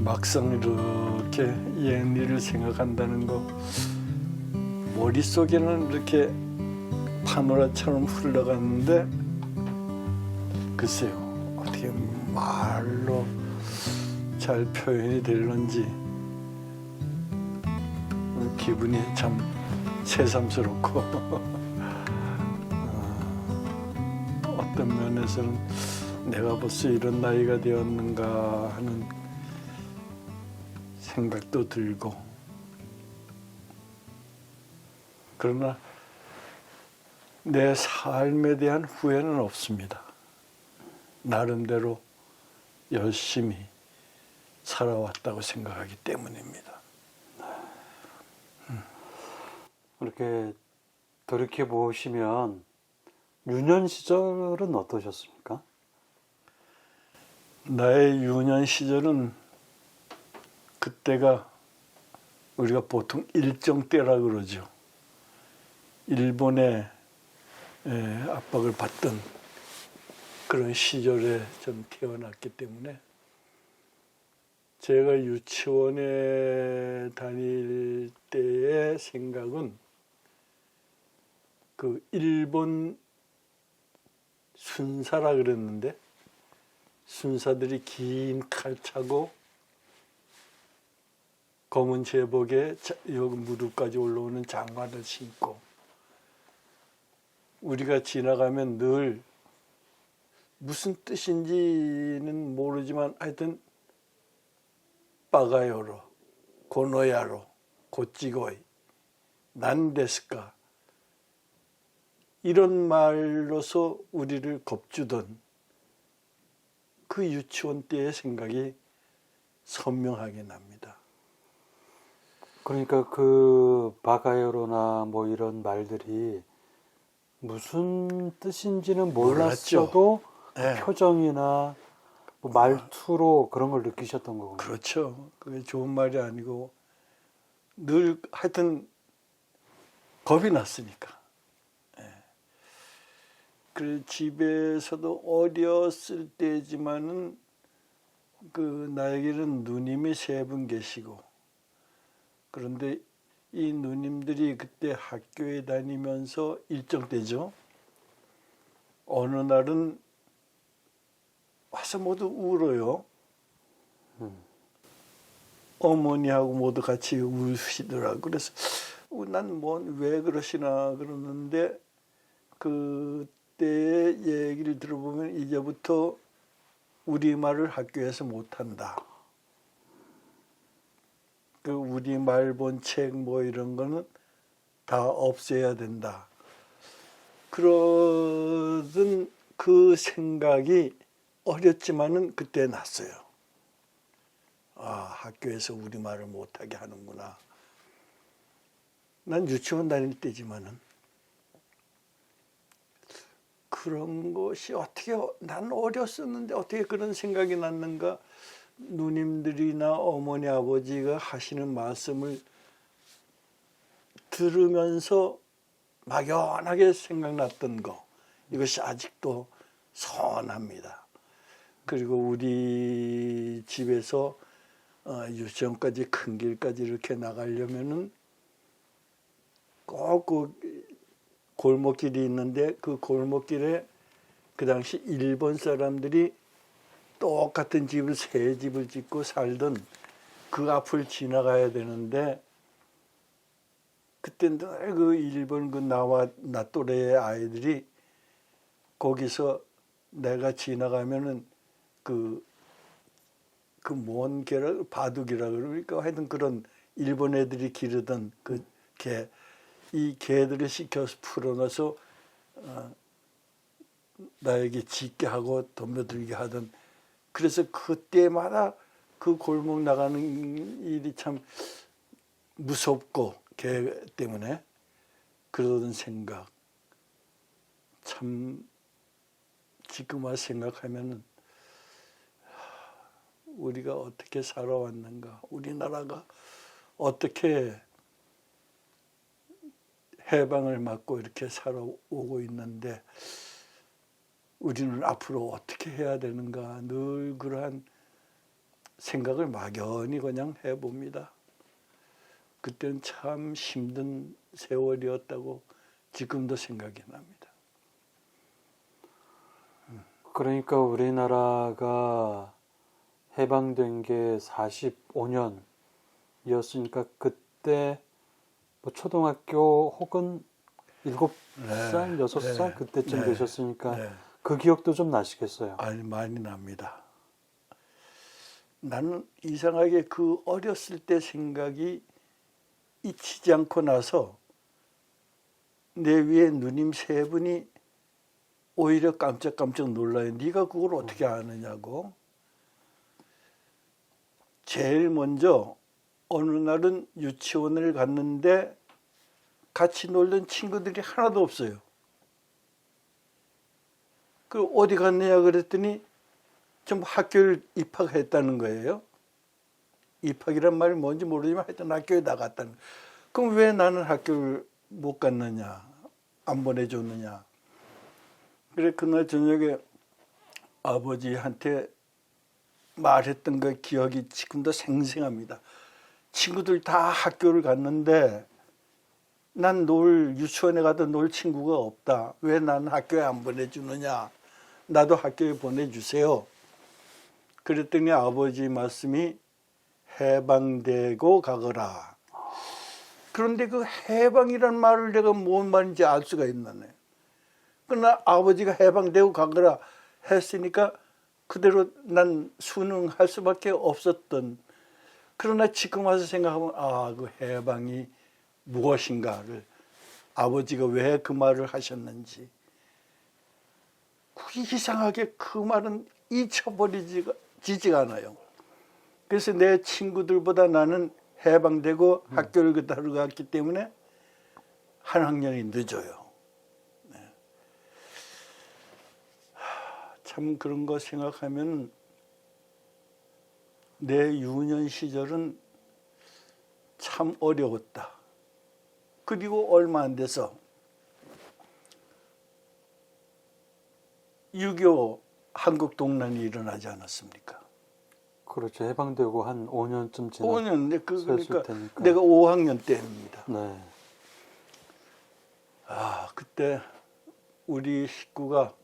막상 이렇게 옛일을 생각한다는 거 머릿속에는 이렇게 파노라처럼 흘러갔는데 글쎄요 어떻게 말로 잘 표현이 될런지 기분이 참 새삼스럽고 어떤 면에서는 내가 벌써 이런 나이가 되었는가 하는 생각도 들고 그러나 내 삶에 대한 후회는 없습니다. 나름대로 열심히 살아왔다고 생각하기 때문입니다. 이렇게 돌이켜 보시면 유년 시절은 어떠셨습니까? 나의 유년 시절은 그때가 우리가 보통 일정때라 그러죠. 일본의 압박을 받던 그런 시절에 좀 태어났기 때문에 제가 유치원에 다닐 때의 생각은 그 일본 순사라 그랬는데 순사들이 긴 칼 차고 검은 제복에 여기 무릎까지 올라오는 장화를 신고 우리가 지나가면 늘 무슨 뜻인지는 모르지만 하여튼 빠가요로 고노야로 고찌고이 난데스까 이런 말로서 우리를 겁주던 그 유치원 때의 생각이 선명하게 납니다. 그러니까 그 바가요로나 뭐 이런 말들이 무슨 뜻인지는 몰랐어도 네. 표정이나 뭐 말투로 그런 걸 느끼셨던 거군요. 그렇죠. 그게 좋은 말이 아니고 늘 하여튼 겁이 났으니까. 그 집에서도 어렸을 때지만은 그 나에게는 누님이 3분 계시고 그런데 이 누님들이 그때 학교에 다니면서 일정 때죠. 어느 날은 와서 모두 울어요. 어머니하고 모두 같이 우시더라고. 그래서 난 뭐 왜 그러시나 그러는데 그때의 얘기를 들어보면 이제부터 우리말을 학교에서 못한다. 그 우리말 본 책 뭐 이런 거는 다 없애야 된다. 그러던 그 생각이 어렸지만은 그때 났어요. 아, 학교에서 우리말을 못하게 하는구나. 난 유치원 다닐 때지만은 그런 것이 어떻게 난 어렸었는데 어떻게 그런 생각이 났는가. 누님들이나 어머니 아버지가 하시는 말씀을 들으면서 막연하게 생각났던 거 이것이 아직도 선합니다. 그리고 우리 집에서 유치원까지 큰 길까지 이렇게 나가려면은 꼭 그 골목길이 있는데 그 골목길에 그 당시 일본 사람들이 똑같은 집을 3집을 짓고 살던 그 앞을 지나가야 되는데 그때 늘 그 일본 그 나 또래의 아이들이 거기서 내가 지나가면은 그 뭔 개라 바둑이라 그러니까 하여튼 그런 일본 애들이 기르던 그 개 이 개들을 시켜서 풀어놔서 나에게 짖게 하고 덤벼들게 하던 그래서 그때마다 그 골목 나가는 일이 참 무섭고 개 때문에 그러던 생각 참 지금 와 생각하면은 우리가 어떻게 살아왔는가 우리나라가 어떻게 해방을 맞고 이렇게 살아오고 있는데 우리는 앞으로 어떻게 해야 되는가 늘 그러한 생각을 막연히 그냥 해봅니다. 그때는 참 힘든 세월이었다고 지금도 생각이 납니다. 그러니까 우리나라가 해방된 게 45년이었으니까 그때 뭐 초등학교 혹은 7살, 6살 그때쯤 되셨으니까 네. 그 기억도 좀 나시겠어요. 아니, 많이 납니다. 나는 이상하게 그 어렸을 때 생각이 잊히지 않고 나서 내 위에 누님 세 분이 오히려 깜짝깜짝 놀라요. 네가 그걸 어떻게 아느냐고. 제일 먼저 어느 날은 유치원을 갔는데 같이 놀던 친구들이 하나도 없어요. 그 어디 갔느냐 그랬더니 전부 학교를 입학했다는 거예요. 입학이란 말이 뭔지 모르지만 하여튼 학교에 나갔다는 거예요. 그럼 왜 나는 학교를 못 갔느냐, 안 보내줬느냐. 그래 그날 저녁에 아버지한테 말했던 그 기억이 지금도 생생합니다. 친구들 다 학교를 갔는데 난 유치원에 가도 놀 친구가 없다. 왜 나는 학교에 안 보내주느냐. 나도 학교에 보내주세요. 그랬더니 아버지 말씀이 해방되고 가거라. 그런데 그 해방이란 말을 내가 뭔 말인지 알 수가 있나네. 그러나 아버지가 해방되고 가거라 했으니까 그대로 난 순응할 수밖에 없었던. 그러나 지금 와서 생각하면 그 해방이 무엇인가를 아버지가 왜 그 말을 하셨는지 그게 이상하게 그 말은 잊혀버리지가 않아요. 그래서 내 친구들보다 나는 해방되고 학교를 그대로 갔기 때문에 한 학년이 늦어요. 네. 참 그런 거 생각하면 내 유년 시절은 참 어려웠다. 그리고 얼마 안 돼서 6.25 한국 동란이 일어나지 않았습니까? 그렇죠. 해방되고 한 5년쯤 지났을 5년, 그러니까 테니까. 내가 5학년 때입니다. 네. 그때 우리 식구가,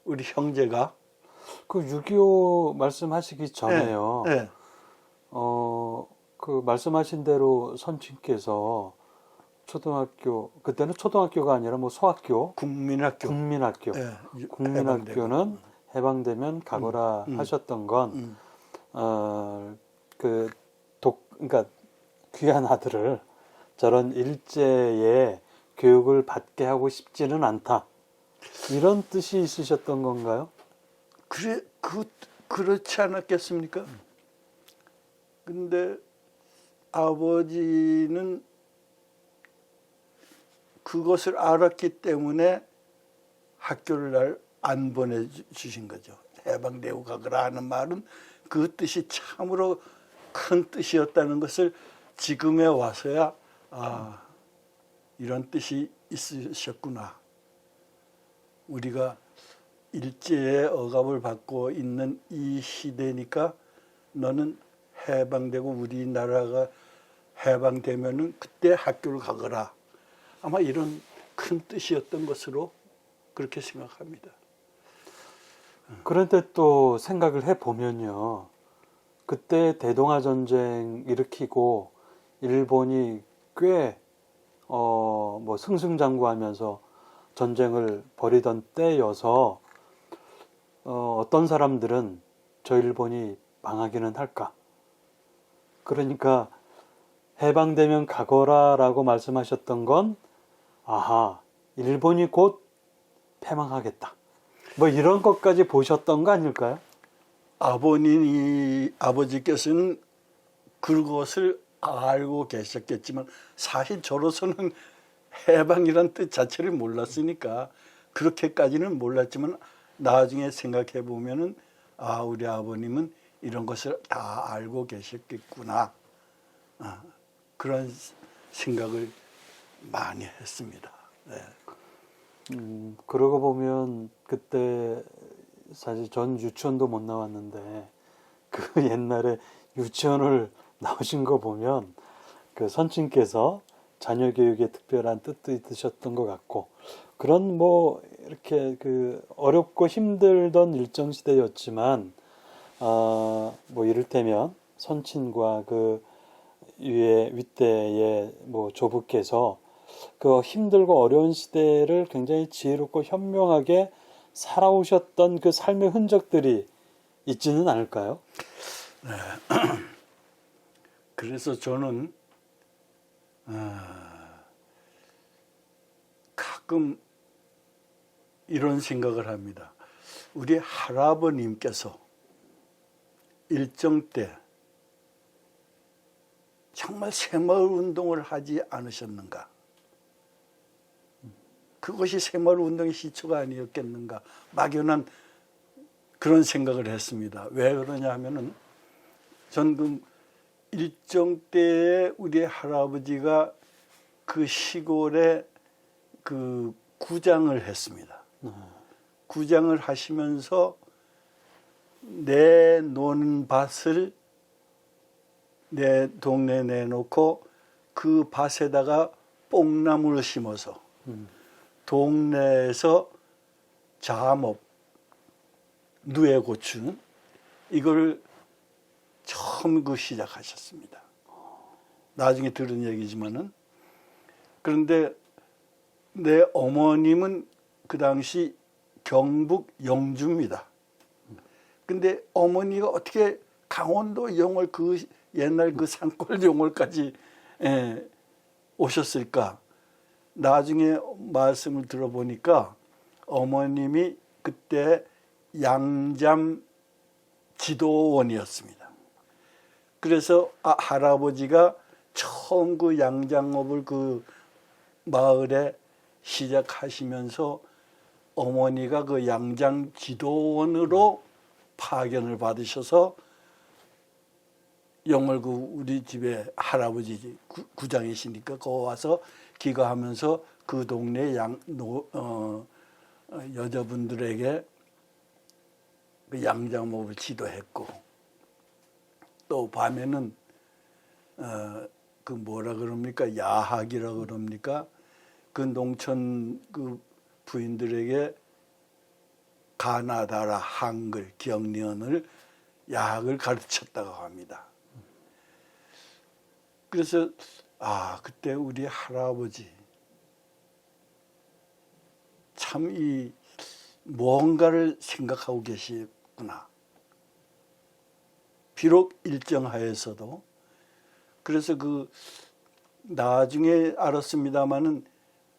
우리 형제가 그 6.25 말씀하시기 전에요. 네. 그 말씀하신 대로 선친께서 초등학교, 그때는 초등학교가 아니라 뭐 소학교, 국민학교. 국민학교는 해방되면 가거라 하셨던 건, 그러니까 귀한 아들을 저런 일제에 교육을 받게 하고 싶지는 않다. 이런 뜻이 있으셨던 건가요? 그렇지 않았겠습니까? 근데 아버지는 그것을 알았기 때문에 학교를 날 안 보내주신 거죠. 해방되고 가거라 하는 말은 그 뜻이 참으로 큰 뜻이었다는 것을 지금에 와서야 이런 뜻이 있으셨구나. 우리가 일제의 억압을 받고 있는 이 시대니까 너는 해방되고 우리나라가 해방되면은 그때 학교를 가거라. 아마 이런 큰 뜻이었던 것으로 그렇게 생각합니다. 그런데 또 생각을 해보면요. 그때 대동아 전쟁 일으키고 일본이 꽤 뭐 승승장구하면서 전쟁을 벌이던 때여서 어떤 사람들은 저 일본이 망하기는 할까. 그러니까 해방되면 가거라라고 말씀하셨던 건 일본이 곧 패망하겠다. 뭐 이런 것까지 보셨던 거 아닐까요? 아버지께서는 그것을 알고 계셨겠지만 사실 저로서는 해방이란 뜻 자체를 몰랐으니까 그렇게까지는 몰랐지만 나중에 생각해 보면은 우리 아버님은 이런 것을 다 알고 계셨겠구나. 그런 생각을 많이 했습니다. 네. 그러고 보면 그때 사실 전 유치원도 못 나왔는데 그 옛날에 유치원을 나오신 거 보면 그 선친께서 자녀 교육에 특별한 뜻도 있으셨던 것 같고, 그런 뭐 이렇게 그 어렵고 힘들던 일정 시대였지만 뭐 이를테면 선친과 그 위에 윗대의 뭐 조부께서 그 힘들고 어려운 시대를 굉장히 지혜롭고 현명하게 살아오셨던 그 삶의 흔적들이 있지는 않을까요? 그래서 저는 가끔 이런 생각을 합니다. 우리 할아버님께서 일정 때 정말 새마을 운동을 하지 않으셨는가? 그것이 새마을 운동의 시초가 아니었겠는가? 막연한 그런 생각을 했습니다. 왜 그러냐 하면은 전 그 일정 때에 우리 할아버지가 그 시골에 그 구장을 했습니다. 구장을 하시면서 내 노는 밭을 내 동네에 내놓고 그 밭에다가 뽕나무를 심어서 동네에서 잠업, 누에고추 이걸 처음 그 시작하셨습니다. 나중에 들은 얘기지만은. 그런데 내 어머님은 그 당시 경북 영주입니다. 근데 어머니가 어떻게 강원도 영월 그 옛날 그 산골 영월까지 오셨을까? 나중에 말씀을 들어보니까 어머님이 그때 양잠 지도원이었습니다. 그래서 할아버지가 처음 그 양장업을 그 마을에 시작하시면서 어머니가 그 양장 지도원으로 파견을 받으셔서 영월구 우리 집에 할아버지 구장이시니까 거기 와서 기거하면서 그 동네 여자분들에게 그 양장업을 지도했고, 또 밤에는 그 뭐라 그럽니까, 야학이라 그럽니까, 그 농촌 그 부인들에게 가나다라, 한글, 경리언을 야학을 가르쳤다고 합니다. 그래서 그때 우리 할아버지 참 이 무언가를 생각하고 계시구나. 비록 일정하에서도. 그래서 그 나중에 알았습니다마는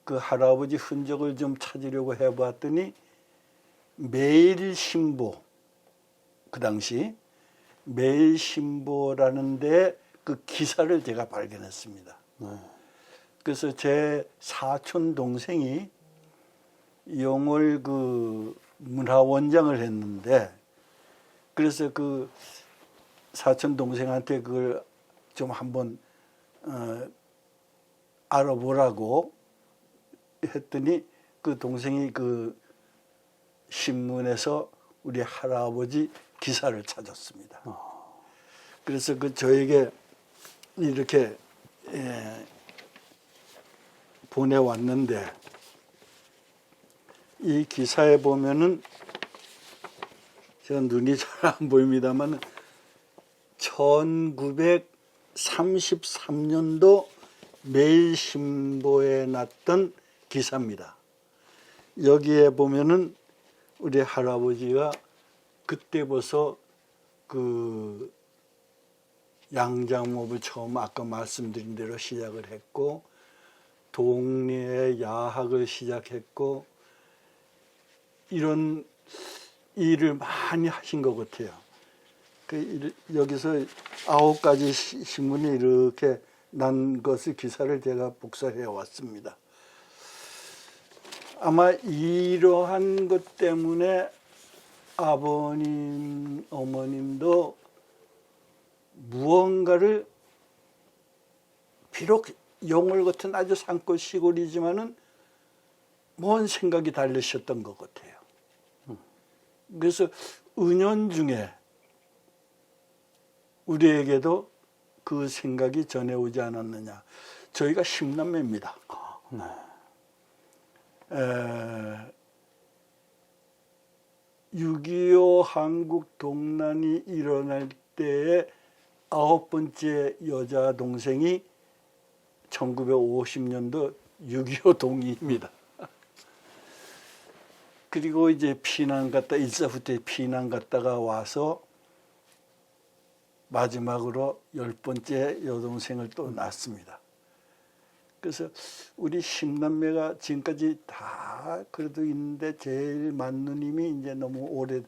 그 할아버지 흔적을 좀 찾으려고 해봤더니 매일신보, 그 당시 매일신보라는 데 그 기사를 제가 발견했습니다. 그래서 제 사촌 동생이 영월 그 문화원장을 했는데, 그래서 그 사촌 동생한테 그걸 좀 한번 알아보라고 했더니 그 동생이 그 신문에서 우리 할아버지 기사를 찾았습니다. 그래서 그 저에게 이렇게 보내왔는데, 이 기사에 보면은 제가 눈이 잘 안 보입니다만 1933년도 매일신보에 났던 기사입니다. 여기에 보면은 우리 할아버지가 그때 벌써 그 양장업을 처음 아까 말씀드린 대로 시작을 했고, 동네에 야학을 시작했고, 이런 일을 많이 하신 것 같아요. 여기서 9가지 신문이 이렇게 난 것을 기사를 제가 복사해 왔습니다. 아마 이러한 것 때문에 아버님, 어머님도 무언가를, 비록 영월 같은 아주 산골 시골이지만은 뭔 생각이 달리셨던 것 같아요. 그래서 은연중에 우리에게도 그 생각이 전해오지 않았느냐. 저희가 10남매입니다. 네. 6.25 한국 동란이 일어날 때에 9번째 여자 동생이 1950년도 6.25 동의입니다. 그리고 이제 피난 갔다, 일사후 때 피난 갔다가 와서 마지막으로 10번째 여동생을 또 낳습니다. 그래서 우리 10남매가 지금까지 다 그래도 있는데 제일 맏누님이 이제 너무 오래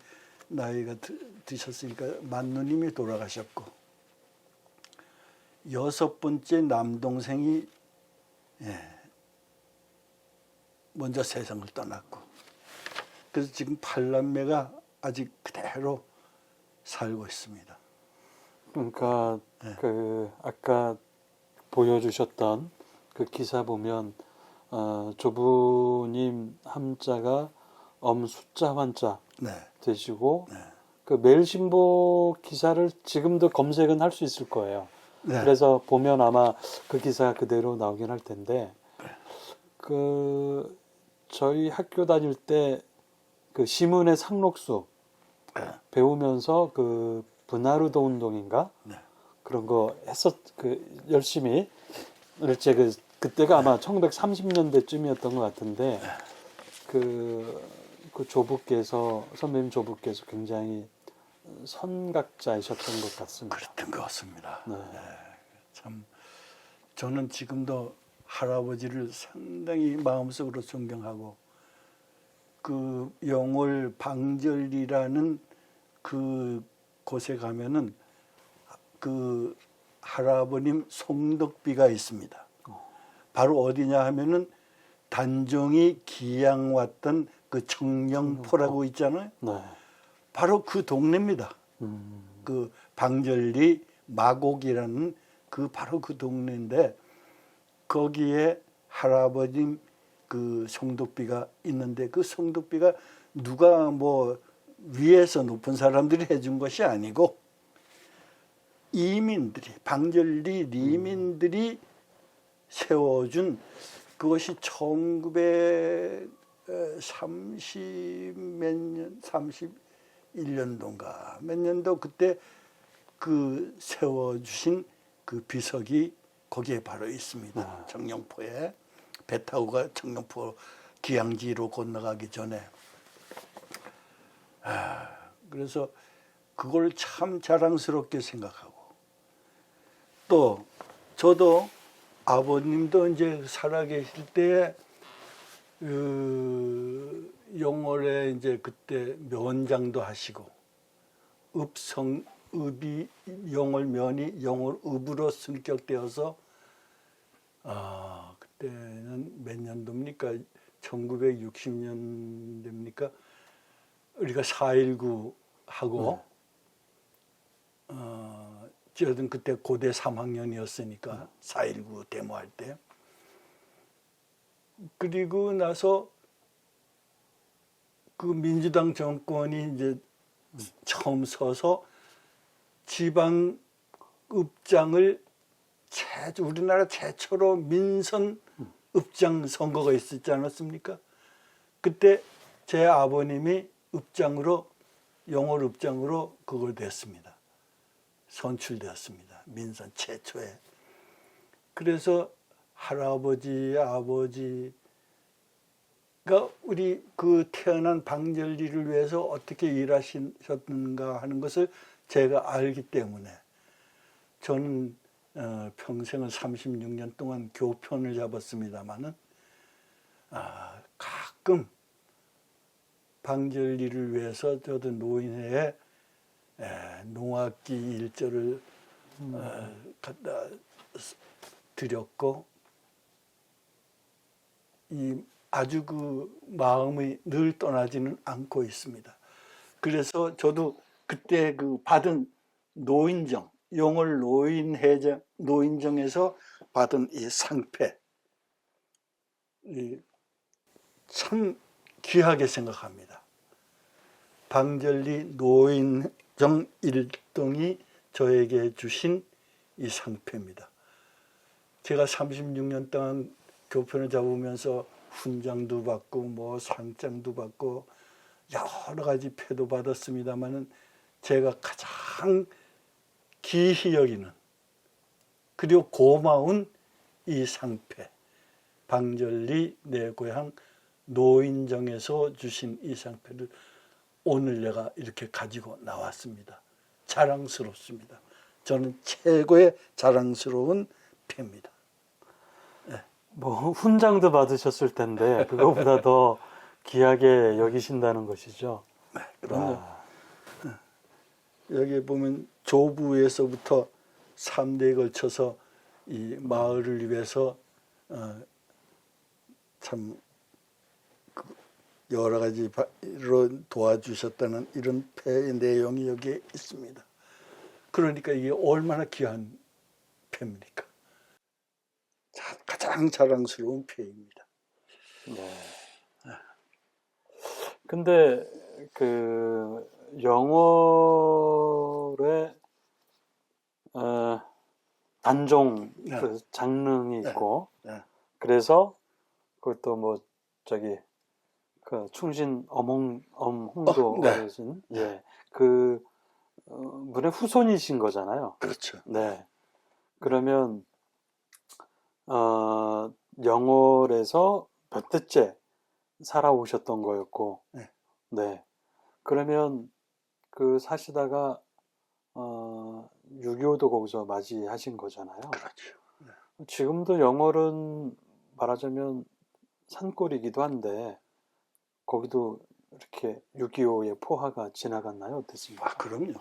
나이가 드셨으니까 맏누님이 돌아가셨고 6번째 남동생이 먼저 세상을 떠났고 그래서 지금 8남매가 아직 그대로 살고 있습니다. 그러니까 네. 그 아까 보여주셨던 그 기사 보면 조부님 함자가 숫자 환자 네. 되시고 네. 그 매일신보 기사를 지금도 검색은 할 수 있을 거예요. 네. 그래서 보면 아마 그 기사가 그대로 나오긴 할 텐데 그 저희 학교 다닐 때 그 시문의 상록수 네. 배우면서 그 분하루도 운동인가 네. 그런 거 열심히 일제 그때가 아마 1930년대쯤이었던 것 같은데 그 조부께서 선배님 조부께서 굉장히 선각자이셨던 것 같습니다. 그랬던 것 같습니다. 네. 참 저는 지금도 할아버지를 상당히 마음속으로 존경하고 그 영월 방절리라는 그 곳에 가면은 그 할아버님 송덕비가 있습니다. 바로 어디냐 하면은 단종이 기양 왔던 그 청령포라고 있잖아요. 네. 바로 그 동네입니다. 그 방절리 마곡이라는 그 바로 그 동네인데 거기에 할아버님 그 송덕비가 있는데 그 송덕비가 누가 뭐 위에서 높은 사람들이 해준 것이 아니고 이민들이 방절리 리민들이 세워준 그것이 1930 몇 년, 31년도인가 몇 년도 그때 그 세워주신 그 비석이 거기에 바로 있습니다. 청령포에 배 타고가 청령포 기양지로 건너가기 전에 그래서 그걸 참 자랑스럽게 생각하고 또 저도 아버님도 이제 살아계실 때 영월에 이제 그때 면장도 하시고 읍이 영월 면이 영월 읍으로 승격되어서 그때는 몇 년도입니까? 1960년대입니까? 우리가 4.19 하고 저는 그때 고대 3학년이었으니까 4.19 데모할 때 그리고 나서 그 민주당 정권이 이제 처음 서서 지방 읍장을 우리나라 최초로 민선 읍장 선거가 있었지 않았습니까? 그때 제 아버님이 읍장으로 영월 읍장으로 그걸 됐습니다. 선출되었습니다. 민선 최초에. 그래서 할아버지, 아버지가 우리 그 태어난 방절리를 위해서 어떻게 일하셨는가 하는 것을 제가 알기 때문에 저는 평생을 36년 동안 교편을 잡았습니다마는 가끔 방절리를 위해서 저도 노인회에 농악기 일조를 갖다 드렸고 아주 그 마음이 늘 떠나지는 않고 있습니다. 그래서 저도 그때 그 받은 노인정 영월 노인정에서 받은 이 상패 참 귀하게 생각합니다. 방절리 노인정 1동이 저에게 주신 이 상패입니다. 제가 36년 동안 교편을 잡으면서 훈장도 받고 뭐 상장도 받고 여러 가지 패도 받았습니다만은 제가 가장 기히 여기는 그리고 고마운 이 상패, 방절리 내 고향 노인정에서 주신 이 상패를 오늘 내가 이렇게 가지고 나왔습니다. 자랑스럽습니다. 저는 최고의 자랑스러운 패입니다. 뭐 훈장도 받으셨을 텐데 그거보다 더 귀하게 여기신다는 것이죠. 그럼요. 아, 여기 보면 조부에서부터 3대에 걸쳐서 이 마을을 위해서 참 여러 가지로 도와주셨다는 이런 패의 내용이 여기에 있습니다. 그러니까 이게 얼마나 귀한 패입니까? 가장 자랑스러운 패입니다. 네. 근데 그 영월에 단종 네. 그 장릉이 있고 네. 그래서 그것도 뭐 저기 그 충신 홍도 네. 어르신 예. 그 분의 후손이신 거잖아요. 그렇죠. 네. 그러면 영월에서 몇 대째 살아오셨던 거였고, 네. 네. 그러면 그 사시다가 6.25도 거기서 맞이하신 거잖아요. 그렇죠. 지금도 영월은 말하자면 산골이기도 한데 거기도 이렇게 6.25의 포화가 지나갔나요? 어땠습니까? 그럼요.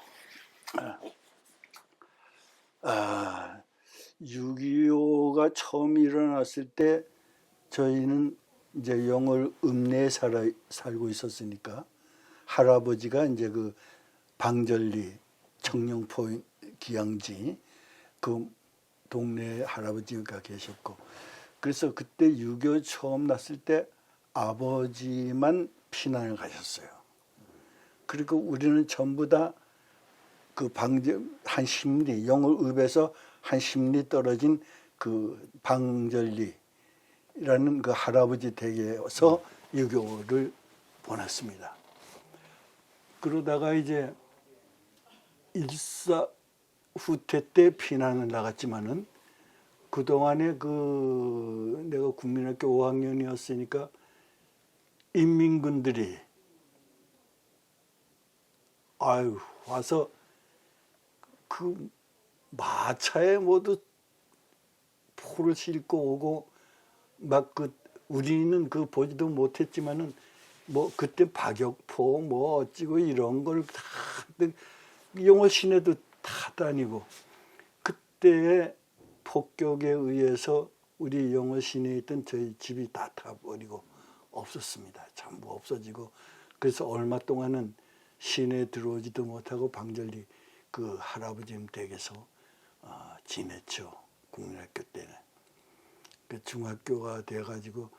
6.25가 처음 일어났을 때 저희는 이제 영월 읍내에 살고 있었으니까 할아버지가 이제 그 방절리 청룡포 기양지 그 동네에 할아버지가 계셨고 그래서 그때 6.25 처음 났을 때 아버지만 피난을 가셨어요. 그리고 우리는 전부 다 그 한 10리 영월읍에서 한 10리 떨어진 그 방절리라는 그 할아버지 댁에서 6.25를 보냈습니다. 그러다가 이제 일사 후퇴 때 피난을 나갔지만은 그 동안에 그 내가 국민학교 5학년이었으니까 인민군들이 와서 그 마차에 모두 포를 싣고 오고 막 그 우리는 그 보지도 못했지만은 뭐 그때 박격포 뭐 어찌고 이런 걸 다 영월 시내도 다 다니고 그때 폭격에 의해서 우리 영월 시내에 있던 저희 집이 다 타버리고 없었습니다. 전부 없어지고 그래서 얼마 동안은 시내에 들어오지도 못하고 방절리 그 할아버지 댁에서 지냈죠. 국민학교 때는. 그 중학교가 돼가지고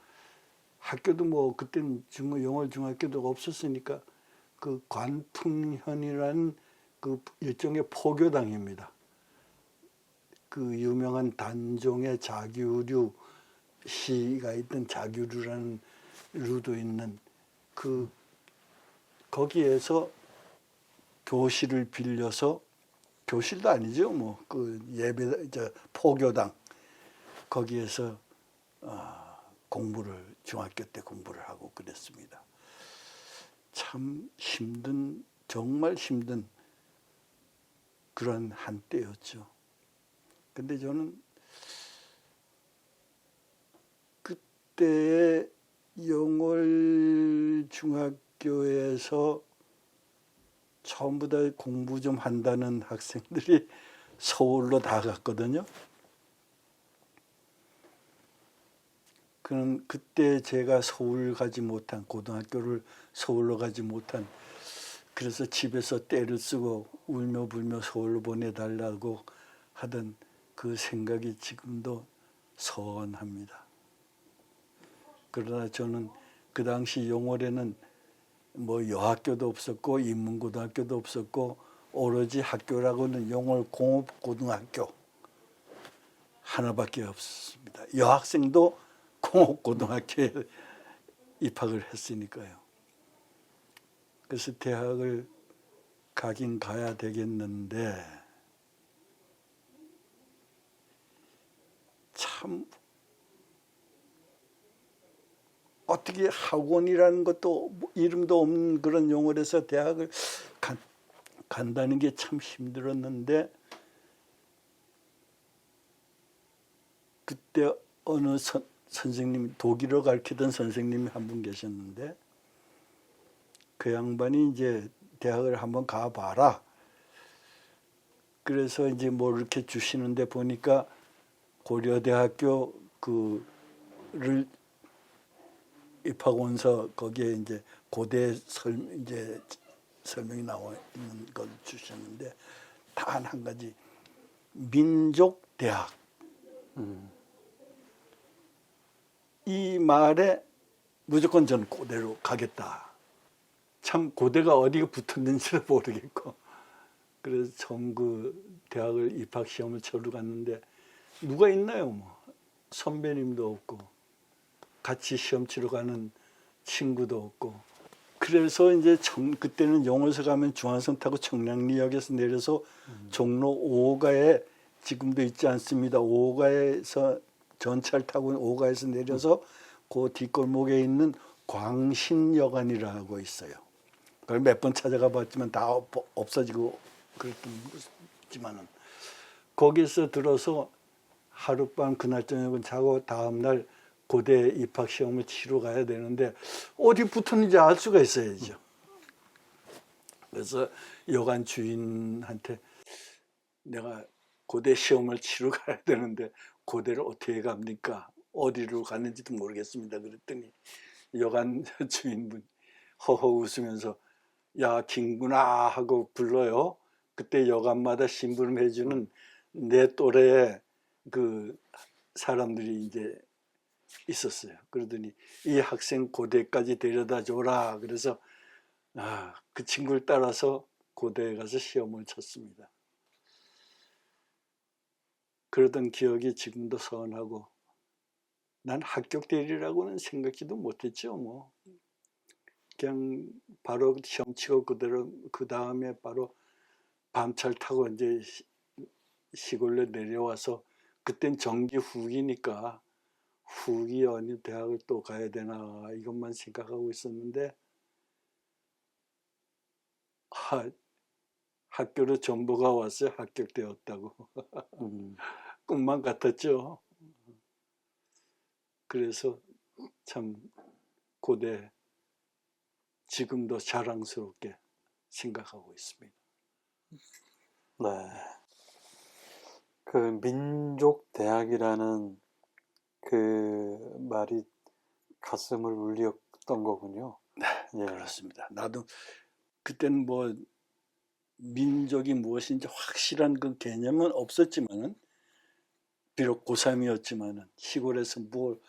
학교도 뭐 그때는 영월 중학교도 없었으니까 그 관풍현이라는 그 일종의 포교당입니다. 그 유명한 단종의 자규류 시가 있던 자규류라는 류도 있는 그 거기에서 교실을 빌려서 교실도 아니죠. 뭐 그 예배 포교당 거기에서 공부를 중학교 때 공부를 하고 그랬습니다. 참 힘든 정말 힘든 그런 한때였죠. 근데 저는 그때 영월 중학교에서 전부 다 공부 좀 한다는 학생들이 서울로 다 갔거든요. 그때 제가 서울 가지 못한 고등학교를 서울로 가지 못한 그래서 집에서 떼를 쓰고 울며 불며 서울로 보내달라고 하던 그 생각이 지금도 서운합니다. 그러나 저는 그 당시 영월에는 뭐 여학교도 없었고 인문고등학교도 없었고 오로지 학교라고는 용월 공업고등학교 하나밖에 없었습니다. 여학생도 공업고등학교에 입학을 했으니까요. 그래서 대학을 가긴 가야 되겠는데 참 어떻게 학원이라는 것도 이름도 없는 그런 용어에서 대학을 간다는 게 참 힘들었는데 그때 어느 선생님, 독일어 가르치던 선생님이 한 분 계셨는데 그 양반이 이제 대학을 한번 가봐라. 그래서 이제 뭐 이렇게 주시는데 보니까 고려대학교 그를 입학원서 거기에 이제 고대 이제 설명이 나와 있는 걸 주셨는데 단 한 가지 민족대학 이 말에 무조건 저는 고대로 가겠다. 참 고대가 어디가 붙었는지를 모르겠고 그래서 처음 그 대학을 입학 시험을 쳐러 갔는데 누가 있나요? 뭐 선배님도 없고 같이 시험 치러 가는 친구도 없고 그래서 이제 그때는 용월서 가면 중앙선 타고 청량리역에서 내려서 종로 5호가에 지금도 있지 않습니다. 5호가에서 전차를 타고 5호가에서 내려서 그 뒷골목에 있는 광신여관이라고 있어요. 그걸 몇 번 찾아가 봤지만 다 없어지고 그랬지만은 거기서 들어서 하룻밤 그날 저녁은 자고 다음날 고대 입학 시험을 치러 가야 되는데 어디 붙었는지 알 수가 있어야죠. 그래서 여관 주인한테 내가 고대 시험을 치러 가야 되는데 고대를 어떻게 갑니까? 어디로 갔는지도 모르겠습니다. 그랬더니 여관 주인분 허허 웃으면서 야 김구나 하고 불러요. 그때 여관마다 심부름해주는 내 또래의 그 사람들이 이제 있었어요. 그러더니 이 학생 고대까지 데려다 줘라. 그래서 그 친구를 따라서 고대에 가서 시험을 쳤습니다. 그러던 기억이 지금도 선하고 난 합격되리라고는 생각지도 못했죠. 뭐 그냥 바로 시험 치고 그대로 그 다음에 바로 밤철 타고 이제 시골로 내려와서 그땐 정기 후기니까 후기 어느 대학을 또 가야 되나 이것만 생각하고 있었는데 학교로 정보가 왔어요. 합격되었다고. 꿈만 같았죠. 그래서 참 고대 지금도 자랑스럽게 생각하고 있습니다. 네. 그 민족대학이라는 그 말이 가슴을 울렸던 거군요. 네, 예. 그렇습니다. 나도 그때는 뭐 민족이 무엇인지 확실한 그 개념은 없었지만은 비록 고3이었지만은 시골에서 뭘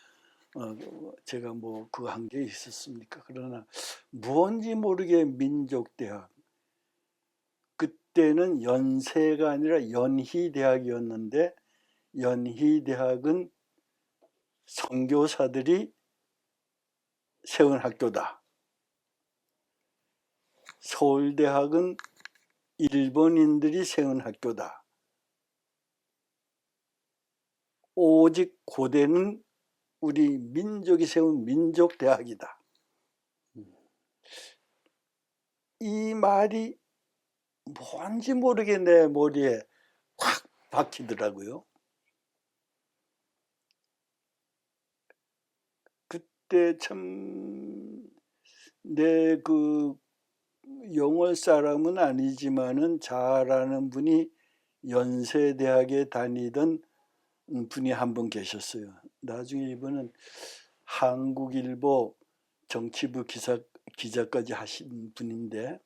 제가 뭐 그거 한 게 있었습니까? 그러나 무언지 모르게 민족대학 그때는 연세가 아니라 연희대학이었는데 연희대학은 선교사들이 세운 학교다. 서울대학은 일본인들이 세운 학교다. 오직 고대는 우리 민족이 세운 민족대학이다. 이 말이 뭔지 모르게 내 머리에 확 박히더라고요. 그때 참 내 그 영월 사람은 아니지만은 잘 아는 분이 연세대학에 다니던 분이 한 분 계셨어요. 나중에 이분은 한국일보 정치부 기자까지 하신 분인데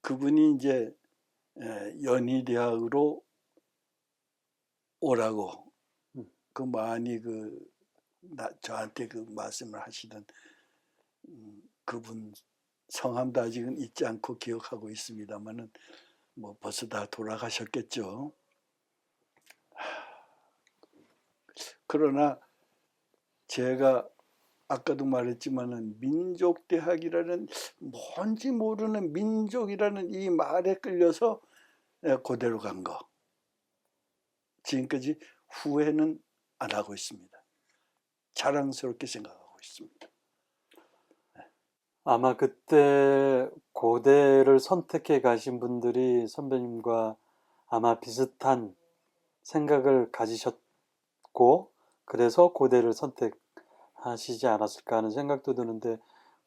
그분이 이제 연희대학으로 오라고 그 많이 저한테 그 말씀을 하시던 그분 성함도 아직은 잊지 않고 기억하고 있습니다만은 뭐 벌써 다 돌아가셨겠죠. 그러나 제가 아까도 말했지만은 민족대학이라는 뭔지 모르는 민족이라는 이 말에 끌려서 그대로 간 거. 지금까지 후회는 안 하고 있습니다. 자랑스럽게 생각하고 있습니다. 아마 그때 고대를 선택해 가신 분들이 선배님과 아마 비슷한 생각을 가지셨고, 그래서 고대를 선택하시지 않았을까 하는 생각도 드는데,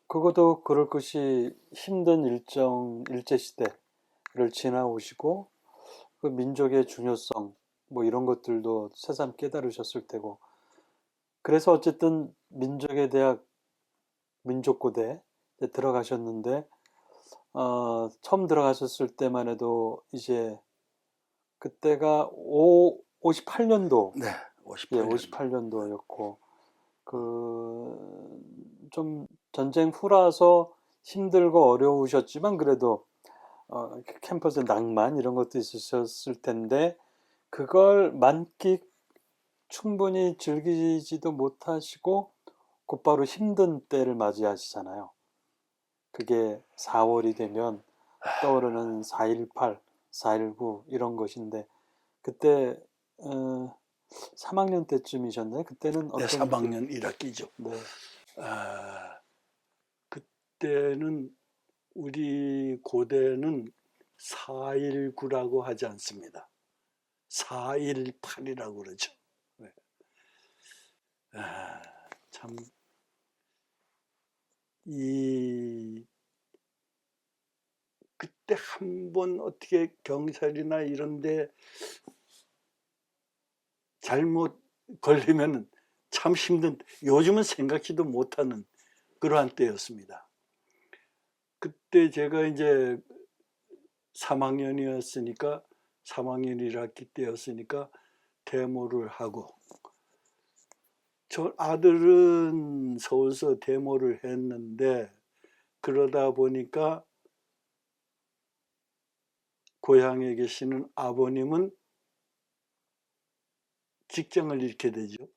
그것도 그럴 것이 힘든 일제시대를 지나오시고, 그 민족의 중요성, 뭐 이런 것들도 새삼 깨달으셨을 테고, 그래서 어쨌든 민족의 대학, 민족고대 들어가셨는데, 처음 들어가셨을 때만 해도 이제 그때가 58년도, 네, 예, 58년. 58년도였고, 좀 전쟁 후라서 힘들고 어려우셨지만 그래도 캠퍼스 낭만 이런 것도 있으셨을 텐데 그걸 충분히 즐기지도 못하시고 곧바로 힘든 때를 맞이하시잖아요. 그게 4월이 되면 떠오르는 4.18, 4.19 이런 것인데 그때 3학년 때쯤이셨나요? 그때는 네, 어떤 3학년 1학기죠. 네. 그때는 우리 고대는 4.19라고 하지 않습니다. 4.18이라고 그러죠. 네. 참, 그때 한번 어떻게 경찰이나 이런데 잘못 걸리면 참 힘든, 요즘은 생각지도 못하는 그러한 때였습니다. 그때 제가 이제 3학년이었으니까 3학년 1학기 때였으니까 데모를 하고 저 아들은 서울서 데모를 했는데 그러다 보니까 고향에 계시는 아버님은 직장을 잃게 되죠.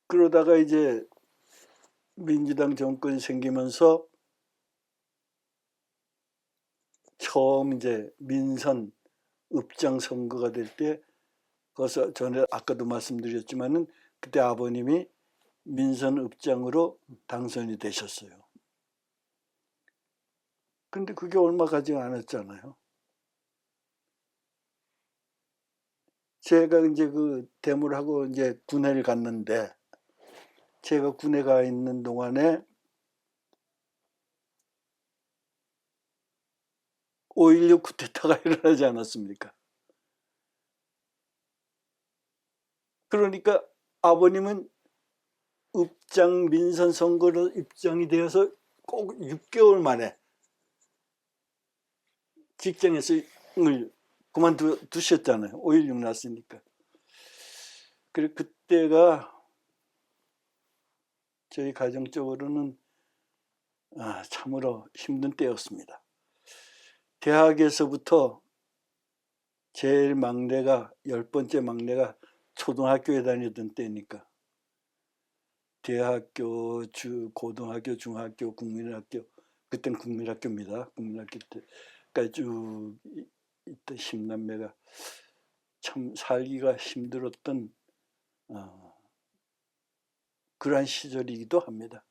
그러다가 이제 민주당 정권이 생기면서 처음 이제 민선 읍장 선거가 될 때, 그래서 전에 아까도 말씀드렸지만은 그때 아버님이 민선 읍장으로 당선이 되셨어요. 근데 그게 얼마 가지 않았잖아요. 제가 이제 그 데모를 하고 이제 군회를 갔는데, 제가 군에 가 있는 동안에 5.16 쿠데타가 일어나지 않았습니까? 그러니까 아버님은 읍장 민선 선거로 입장이 되어서 꼭 6개월 만에 직장에서 그만두셨잖아요. 5.16 났으니까. 그리고 그때가 저희 가정적으로는 참으로 힘든 때였습니다. 대학에서부터 제일 막내가 10번째 막내가 초등학교에 다니던 때니까 대학교, 고등학교, 중학교, 국민학교, 그땐 국민학교입니다. 국민학교 때까지 쭉 있던 10남매가 참 살기가 힘들었던 그러한 시절이기도 합니다.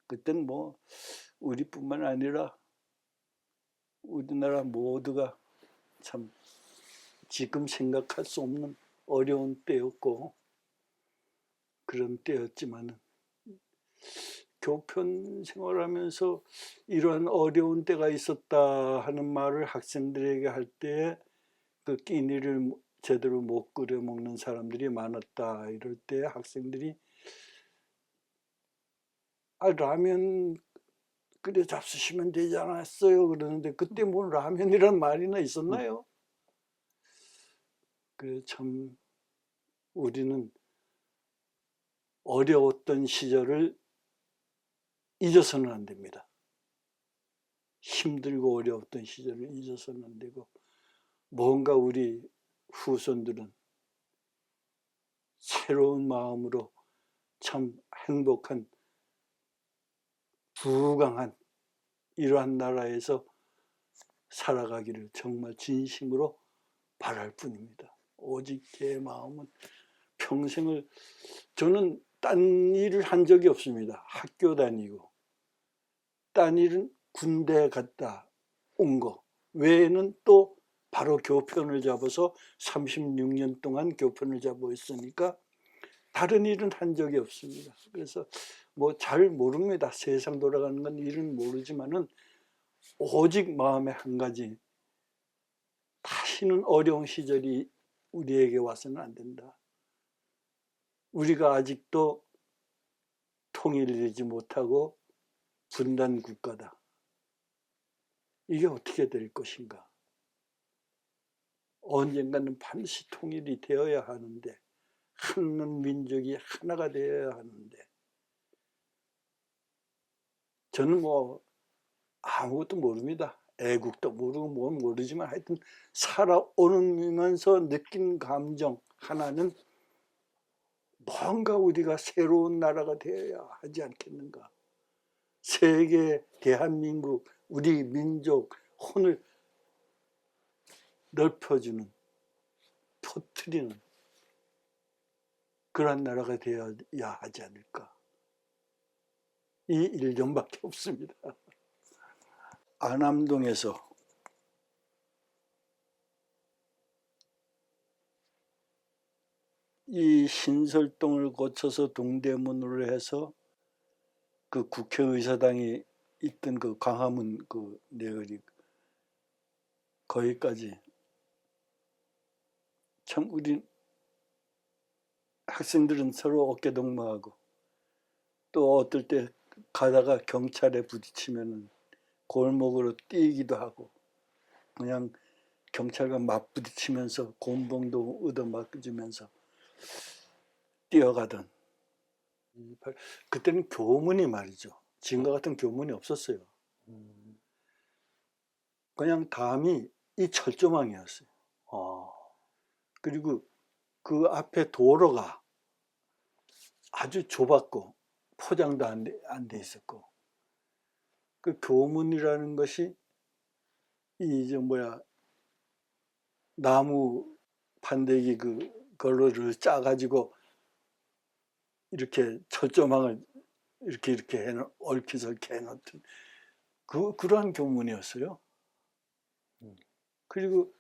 그땐 뭐 우리뿐만 아니라 우리나라 모두가 참 지금 생각할 수 없는 어려운 때였고 그런 때였지만은 교편 생활하면서 이러한 어려운 때가 있었다 하는 말을 학생들에게 할 때 그 끼니를 제대로 못 끓여 먹는 사람들이 많았다 이럴 때 학생들이 라면 끓여 잡수시면 되지 않았어요 그러는데 그때 뭐 라면이란 말이나 있었나요? 그 참 우리는 어려웠던 시절을 잊어서는 안 됩니다. 힘들고 어려웠던 시절을 잊어서는 안 되고, 뭔가 우리 후손들은 새로운 마음으로 참 행복한, 부강한 이러한 나라에서 살아가기를 정말 진심으로 바랄 뿐입니다. 오직 제 마음은 평생을, 저는 딴 일을 한 적이 없습니다. 학교 다니고, 딴 일은 군대 갔다 온 거 외에는 또 바로 교편을 잡아서 36년 동안 교편을 잡아 있으니까 다른 일은 한 적이 없습니다. 그래서 뭐 잘 모릅니다. 세상 돌아가는 건 일은 모르지만은 오직 마음에 한 가지, 다시는 어려운 시절이 우리에게 와서는 안 된다. 우리가 아직도 통일되지 못하고 분단 국가다. 이게 어떻게 될 것인가? 언젠가는 반드시 통일이 되어야 하는데, 한 민족이 하나가 되어야 하는데, 저는 뭐 아무것도 모릅니다. 애국도 모르고 뭐 모르지만 하여튼 살아오면서 느낀 감정 하나는 뭔가 우리가 새로운 나라가 되어야 하지 않겠는가. 세계, 대한민국, 우리 민족 혼을 넓혀주는, 퍼뜨리는 그런 나라가 되어야 하지 않을까. 이 일념밖에 없습니다. 안암동에서 이 신설동을 거쳐서 동대문으로 해서 그 국회의사당이 있던 그 광화문 그 내거리, 거기까지 참 우리 학생들은 서로 어깨동무하고, 또 어떨 때 가다가 경찰에 부딪히면은 골목으로 뛰기도 하고, 그냥 경찰과 맞부딪히면서 곤봉도 얻어맞으면서 뛰어가던. 그때는 교문이 말이죠. 지금과 같은 교문이 없었어요. 그냥 담이 이 철조망이었어요. 그리고 그 앞에 도로가 아주 좁았고 포장도 안 돼 있었고, 그 교문이라는 것이 이 나무 판대기 그걸로를 짜가지고 이렇게 철조망을 이렇게 얽히설키 해놓던 그러한 교문이었어요. 그리고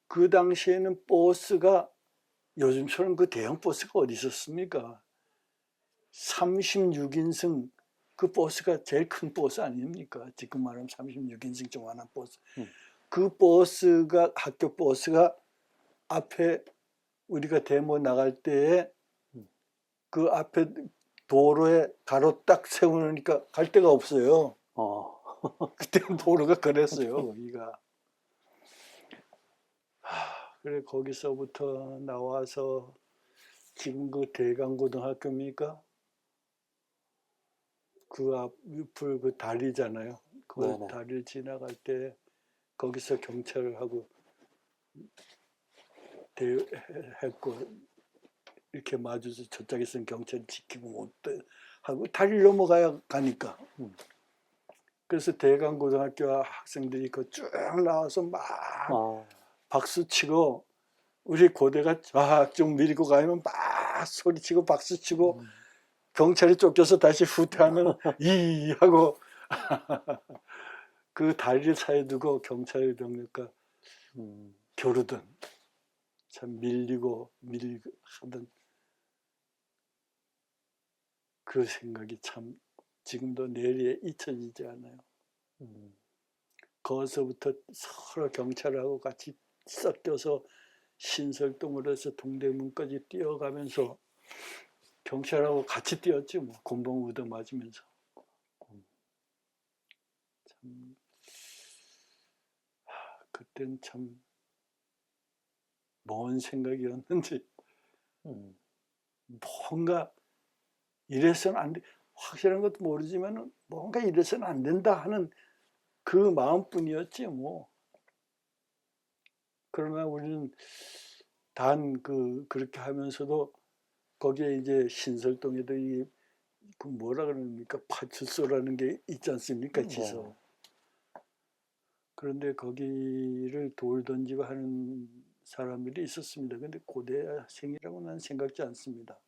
그 당시에는 버스가 요즘처럼 그 대형 버스가 어디 있었습니까? 36인승 그 버스가 제일 큰 버스 아닙니까? 지금 말하면 36인승 조그만한 버스. 그 버스가, 학교 버스가 앞에 우리가 데모 나갈 때에 그 앞에 도로에 가로 딱 세우니까 갈 데가 없어요. 그때는 도로가 그랬어요, 거기가. 그래, 거기서부터 나와서 지금 그 대강고등학교입니까? 그 앞을 그 다리잖아요. 그 네네. 다리를 지나갈 때 거기서 경찰하고 대했고, 이렇게 마주서 저쪽에서는 경찰 지키고 못 하고 다리를 넘어가야 가니까. 그래서 대강고등학교 학생들이 그 쭉 나와서 막 박수치고, 우리 고대가 쫙 좀 밀고 가면 막 소리치고 박수치고, 경찰이 쫓겨서 다시 후퇴하면 이 하고 그 다리를 사이에 두고 경찰 병력과 겨루던, 참 밀리고 하던 그 생각이 참 지금도 뇌리에 잊혀지지 않아요. 거기서부터 서로 경찰하고 같이 섞여서 신설동으로 해서 동대문까지 뛰어가면서 경찰하고 같이 뛰었지 뭐, 곤봉 얻어 맞으면서. 참 그땐 참 뭔 생각이었는지, 뭔가 이래서는 안 돼. 확실한 것도 모르지만 뭔가 이래서는 안 된다 하는 그 마음뿐이었지 뭐. 그러나 우리는 그렇게 하면서도 거기에 이제 신설동에도 그 뭐라 그럽니까? 파출소라는 게 있지 않습니까? 지서. 그런데 거기를 돌 던지고 하는 사람들이 있었습니다. 근데 고대생이라고 난 생각지 않습니다.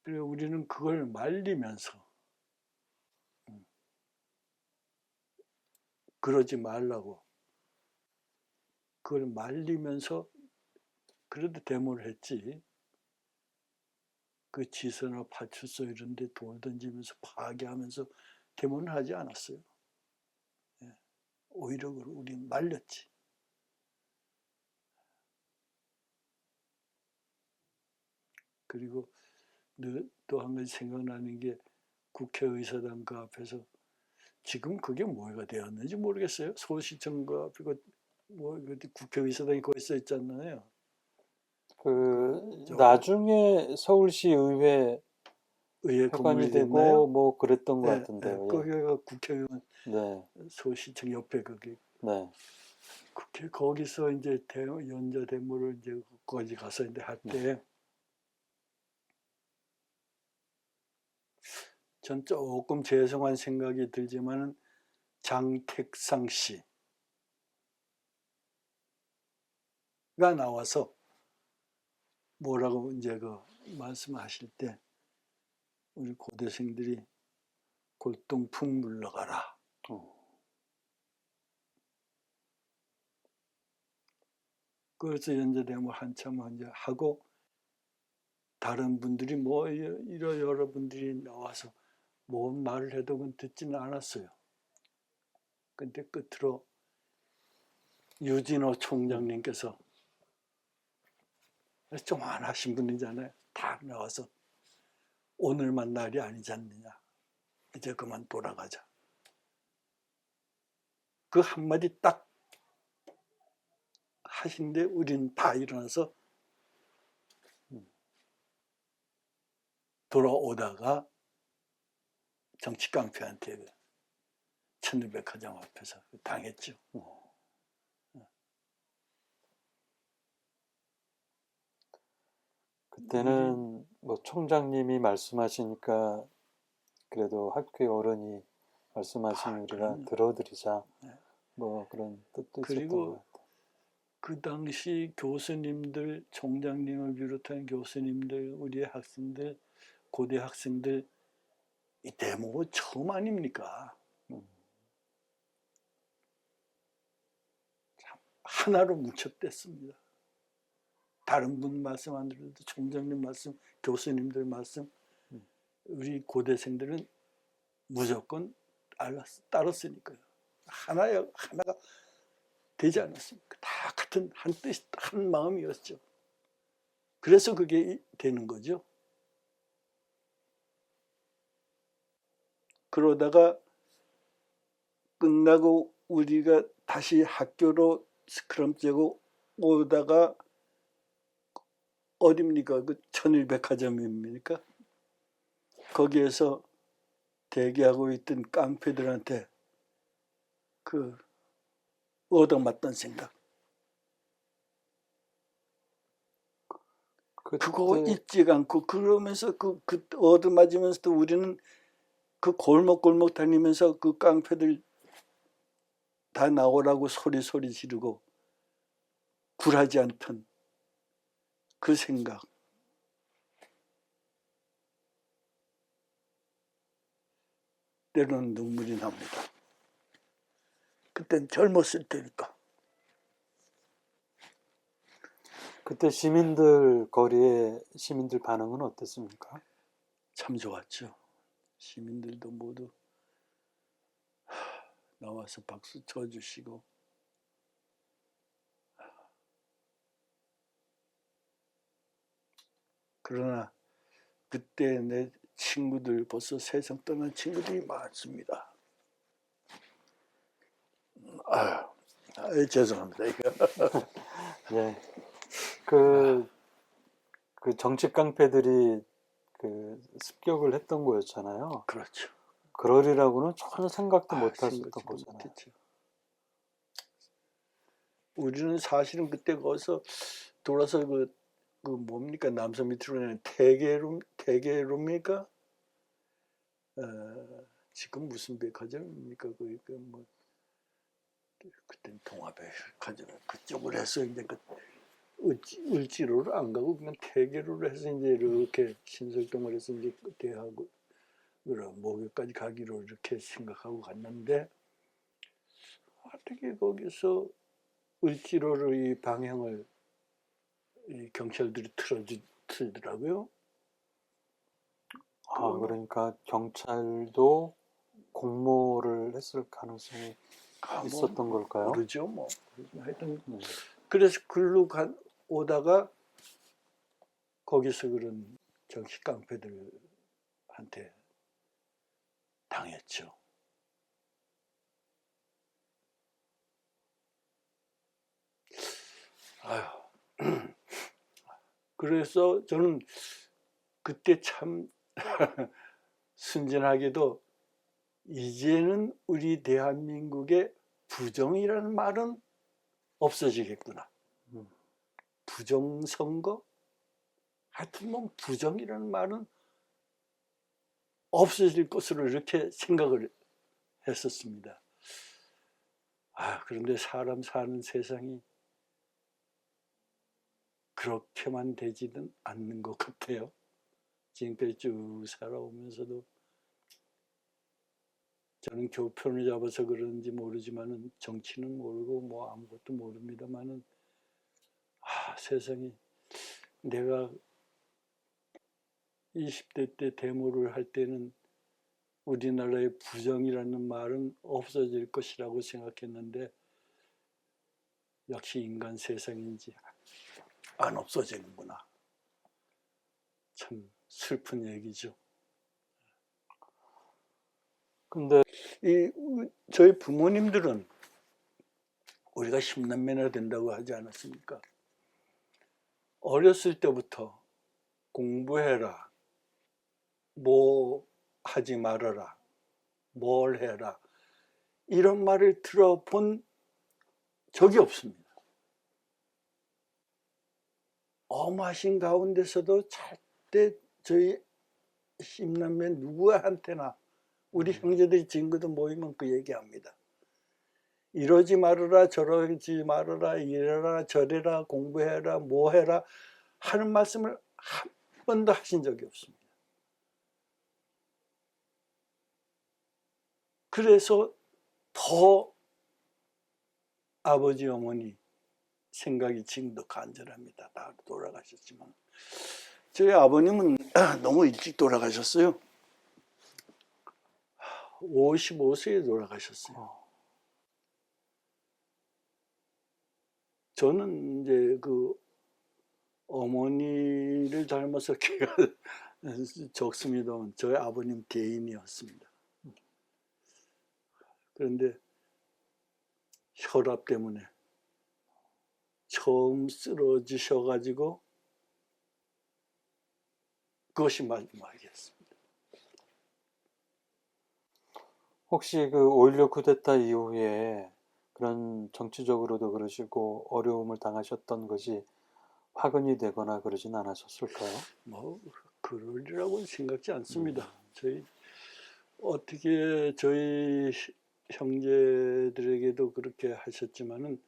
그리고 우리는 그걸 말리면서 그러지 말라고 그걸 말리면서 그래도 데모를 했지. 그 지서나 파출소 이런 데 돌 던지면서 파괴하면서 데모는 하지 않았어요. 예. 오히려 우리 말렸지. 그리고 또 한 가지 생각나는 게 국회의사당 그 앞에서 지금 그게 뭐가 되었는지 모르겠어요. 서울시청 그 앞에 뭐 국회의사당이 거기 써 있잖아요. 나중에 서울시 의회 의회 회관이 건물이 되고 됐나요? 뭐 그랬던 것 네, 같은데요. 거기가 국회의원 네, 서울시청 옆에 거기 네, 국회 거기서 이제 연좌 대모를 이제 거기 가서 이제 할 때 전 조금 죄송한 생각이 들지만은 장택상 씨가 나와서 뭐라고 이제 그 말씀하실 때 우리 고대생들이 골동품 물러가라. 그래서 연좌대모 한참 이제 하고 다른 분들이 뭐 여러분들이 나와서 뭔 말을 해도 그건 듣지는 않았어요. 근데 끝으로 유진호 총장님께서 좀 안 하신 분이잖아요. 다 나와서 오늘만 날이 아니지 않느냐. 이제 그만 돌아가자. 그 한마디 딱 하신데 우린 다 일어나서 돌아오다가 정치깡패한테 천일백화점 앞에서 당했죠. 그때는 뭐 총장님이 말씀하시니까 그래도 학교의 어른이 말씀하신 우리가 들어드리자 뭐 그런 뜻도 있었던 것 그리고 같아요. 그 당시 교수님들, 총장님을 비롯한 교수님들, 우리의 학생들, 고대 학생들 이 데모 처음 아닙니까? 하나로 뭉쳤댔습니다. 다른 분 말씀 안 들어도 총장님 말씀, 교수님들 말씀, 우리 고대생들은 무조건 따랐으니까요. 하나가 되지 않았습니까? 다 같은 한 뜻, 한 마음이었죠. 그래서 그게 되는 거죠. 그러다가 끝나고 우리가 다시 학교로 스크럼 째고 오다가 어딥니까? 그 천일백화점입니까? 거기에서 대기하고 있던 깡패들한테 그 얻어맞던 생각. 그거 잊지가 않고 그러면서 그 얻어맞으면서도 우리는 그 골목 다니면서 그 깡패들 다 나오라고 소리 지르고 굴하지 않던 그 생각. 때로는 눈물이 납니다. 그땐 젊었을 때니까. 그때 거리의 시민들 반응은 어땠습니까? 참 좋았죠. 시민들도 모두 나와서 박수 쳐주시고 그러나 그때 내 친구들 벌써 세상 떠난 친구들이 많습니다. 죄송합니다. 네. 그 정치 깡패들이 그 습격을 했던 거였잖아요. 그렇죠. 그러리라고는 전혀 생각도 못 했었던 생각지도 거잖아요. 못했죠. 우리는 사실은 그때 거기서 돌아서 그 뭡니까 남섬 밑으로 내는 대게로입니까? 지금 무슨 백화점입니까? 뭐 그땐 동아백화점 그쪽으로 해서 이제 그 을지로를 안 가고 그냥 대게로로 해서 이제 이렇게 신설동을 해서 이제 대하고 목요까지 가기로 이렇게 생각하고 갔는데 어떻게 거기서 을지로를 이 방향을 이 경찰들이 틀더라고요. 아, 그러니까 경찰도 공모를 했을 가능성이 있었던 걸까요? 모르죠, 뭐. 하여튼 네. 그래서 글로 오다가 거기서 그런 정치 깡패들한테 당했죠. 아휴. 그래서 저는 그때 참 순진하게도 이제는 우리 대한민국의 부정이라는 말은 없어지겠구나. 부정선거? 하여튼 뭐 부정이라는 말은 없어질 것으로 이렇게 생각을 했었습니다. 그런데 사람 사는 세상이 그렇게만 되지는 않는 것 같아요. 지금까지 쭉 살아오면서도 저는 교편을 잡아서 그런지 모르지만은 정치는 모르고 뭐 아무것도 모릅니다만은 세상이 내가 20대 때 데모를 할 때는 우리나라의 부정이라는 말은 없어질 것이라고 생각했는데 역시 인간 세상인지 안 없어지는구나. 참 슬픈 얘기죠. 근데 저희 부모님들은 우리가 10남매나 된다고 하지 않았습니까? 어렸을 때부터 공부해라, 뭐 하지 말아라, 뭘 해라 이런 말을 들어본 적이 없습니다. 엄하신 가운데서도 절대 저희 10남매 누구한테나 우리 형제들이 친구들 모이면 그 얘기합니다. 이러지 말아라, 저러지 말아라, 이래라, 저래라, 공부해라, 뭐 해라 하는 말씀을 한 번도 하신 적이 없습니다. 그래서 더 아버지, 어머니 생각이 지금도 간절합니다. 다 돌아가셨지만 저희 아버님은 너무 일찍 돌아가셨어요. 55세에 돌아가셨어요. 저는 이제 그 어머니를 닮아서 키가 적습니다만 저희 아버님 개인이었습니다. 그런데 혈압 때문에 처음 쓰러지셔가지고 그것이 마지막이었습니다. 혹시 그 5.16 쿠데타 이후에 그런 정치적으로도 그러시고 어려움을 당하셨던 것이 화근이 되거나 그러진 않으셨을까요? 뭐 그러리라고는 생각지 않습니다. 어떻게 저희 형제들에게도 그렇게 하셨지만은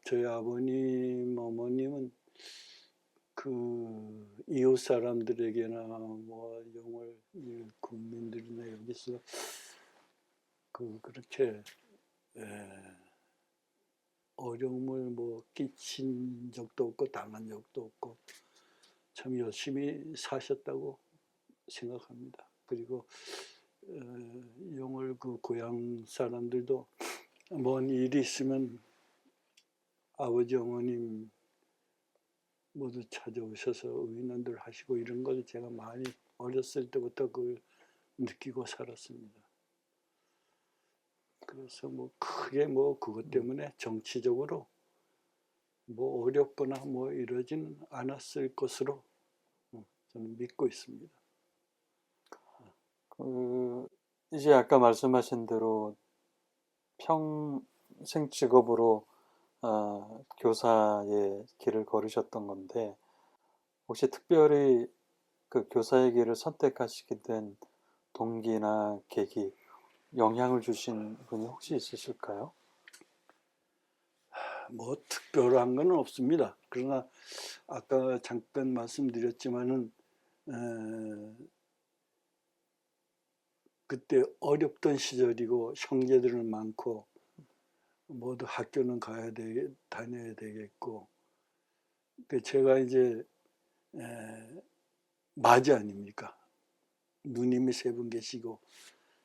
저희 아버님, 어머님은 그 이웃 사람들에게나 뭐 영월 국민들이나 여기서 그렇게 어려움을 뭐 끼친 적도 없고 당한 적도 없고 참 열심히 사셨다고 생각합니다. 그리고 영월 그 고향 사람들도 뭔 일이 있으면 아버지, 어머님 모두 찾아오셔서 의논들 하시고 이런 걸 제가 많이 어렸을 때부터 그걸 느끼고 살았습니다. 그래서 뭐 크게 뭐 그것 때문에 정치적으로 뭐 어렵거나 뭐 이러진 않았을 것으로 저는 믿고 있습니다. 이제 아까 말씀하신 대로 평생 직업으로 교사의 길을 걸으셨던 건데 혹시 특별히 그 교사의 길을 선택하시게 된 동기나 계기, 영향을 주신 분이 혹시 있으실까요? 뭐 특별한 건 없습니다. 그러나 아까 잠깐 말씀드렸지만은 그때 어렵던 시절이고 형제들은 많고 모두 학교는 다녀야 되겠고 제가 이제 맞이 아닙니까? 누님이 세 분 계시고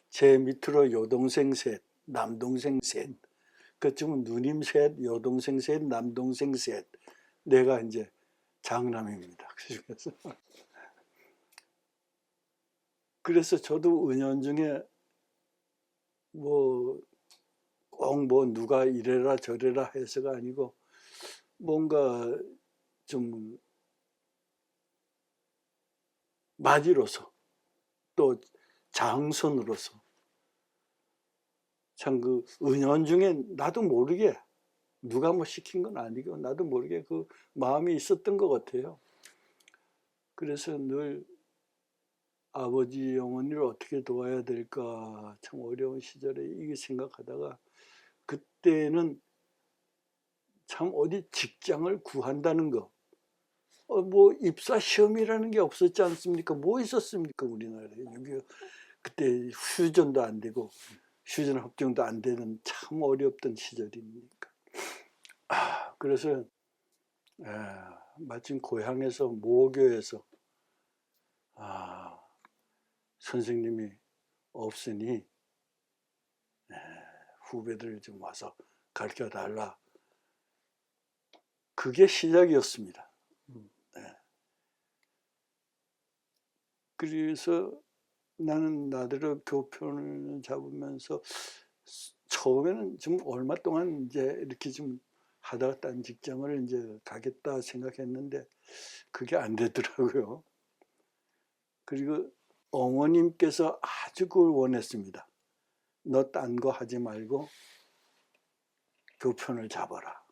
제 밑으로 여동생 셋, 남동생 셋. 그쯤은 누님 셋, 여동생 셋, 남동생 셋. 내가 이제 장남입니다. 그래서 저도 은연중에 뭐 꼭 뭐 누가 이래라 저래라 해서가 아니고 뭔가 좀 맞이로서 또 장손으로서 참 그 은연중에 나도 모르게 누가 뭐 시킨 건 아니고 나도 모르게 그 마음이 있었던 것 같아요. 그래서 늘 아버지 어머니를 어떻게 도와야 될까 참 어려운 시절에 이게 생각하다가 그때는 참 어디 직장을 구한다는 거 뭐 입사 시험이라는 게 없었지 않습니까? 뭐 있었습니까 우리나라에. 그때 휴전도 안 되고 휴전 합격도 안 되는 참 어렵던 시절이니까. 그래서 마침 고향에서 모교에서 선생님이 없으니 후배들 좀 와서 가르쳐 달라. 그게 시작이었습니다. 그래서 나는 나대로 교편을 잡으면서 처음에는 좀 얼마 동안 이제 이렇게 좀 하다가 딴 직장을 이제 가겠다 생각했는데 그게 안 되더라고요. 그리고 어머님께서 아주 그걸 원했습니다. 너 딴 거 하지 말고 교편을 잡아라.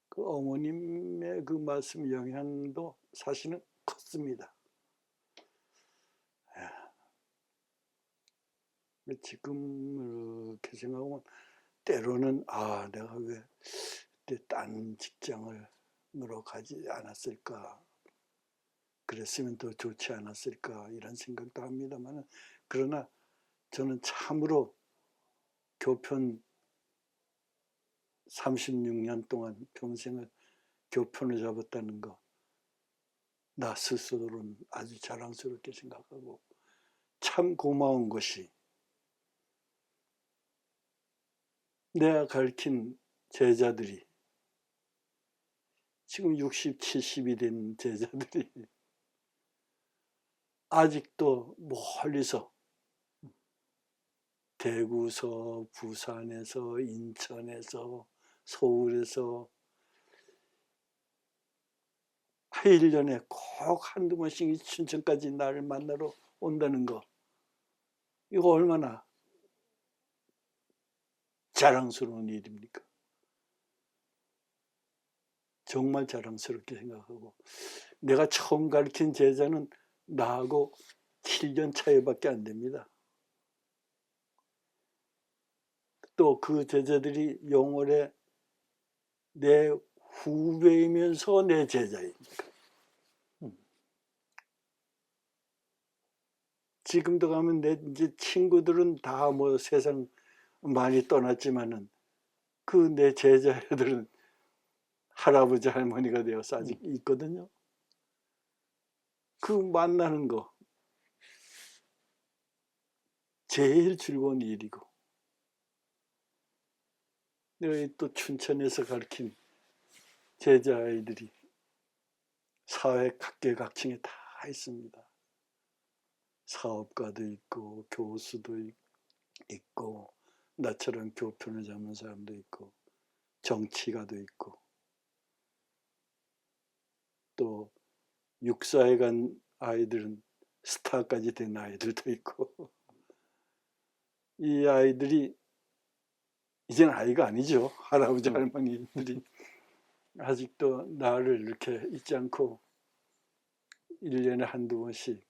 그 어머님의 그 말씀 영향도 사실은 컸습니다. 지금 이렇게 생각하면 때로는 내가 왜 그때 딴 직장으로 가지 않았을까, 그랬으면 더 좋지 않았을까 이런 생각도 합니다만, 그러나 저는 참으로 교편 36년 동안 평생을 교편을 잡았다는 거 나 스스로는 아주 자랑스럽게 생각하고 참 고마운 것이 내가 가르친 제자들이 지금 60, 70이 된 제자들이 아직도 멀리서 대구서, 부산에서, 인천에서, 서울에서 1년에 꼭 한두 번씩 춘천까지 나를 만나러 온다는 거, 이거 얼마나 자랑스러운 일입니까? 정말 자랑스럽게 생각하고, 내가 처음 가르친 제자는 나하고 7년 차이밖에 안 됩니다. 또 그 제자들이 영월에 내 후배이면서 내 제자입니까? 지금도 가면 내 이제 친구들은 다 뭐 세상 많이 떠났지만은 그 내 제자들은 할아버지 할머니가 되어서 아직 있거든요. 그 만나는 거 제일 즐거운 일이고, 내가 또 춘천에서 가르친 제자아이들이 사회 각계각층에 다 있습니다. 사업가도 있고 교수도 있고 나처럼 교편을 잡는 사람도 있고 정치가도 있고 또 육사에 간 아이들은 스타까지 된 아이들도 있고 이 아이들이 이제는 아이가 아니죠. 할아버지 할머니들이 아직도 나를 이렇게 잊지 않고 1년에 한두 번씩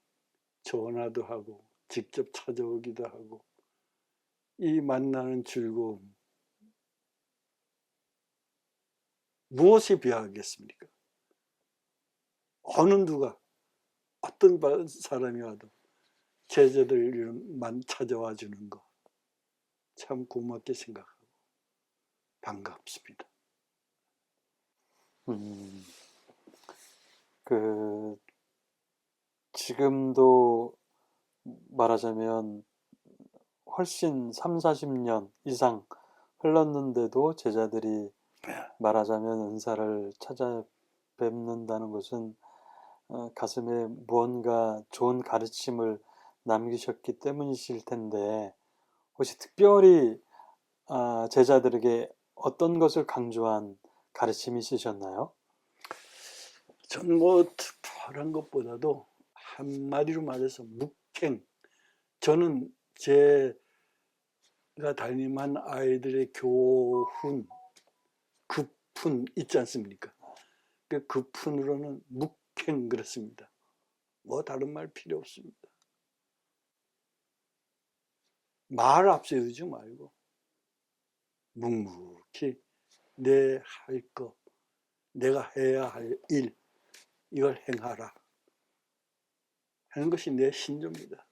전화도 하고 직접 찾아오기도 하고 이 만나는 즐거움 무엇에 비하하겠습니까? 어느 누가 어떤 사람이 와도 제자들만 찾아와 주는 거 참 고맙게 생각하고 반갑습니다. 그 지금도 말하자면 훨씬 3, 40년 이상 흘렀는데도 제자들이 말하자면 은사를 찾아뵙는다는 것은 가슴에 무언가 좋은 가르침을 남기셨기 때문이실 텐데 혹시 특별히 제자들에게 어떤 것을 강조한 가르침이 있으셨나요? 전 뭐 특별한 것보다도 한마디로 말해서 묵행. 저는 제가 담임한 아이들의 교훈, 급훈 있지 않습니까? 그 급훈으로는 묵행 그렇습니다. 뭐 다른 말 필요 없습니다. 말 앞세우지 말고 묵묵히 내 할 거, 내가 해야 할 일, 이걸 행하라 하는 것이 내 신조입니다.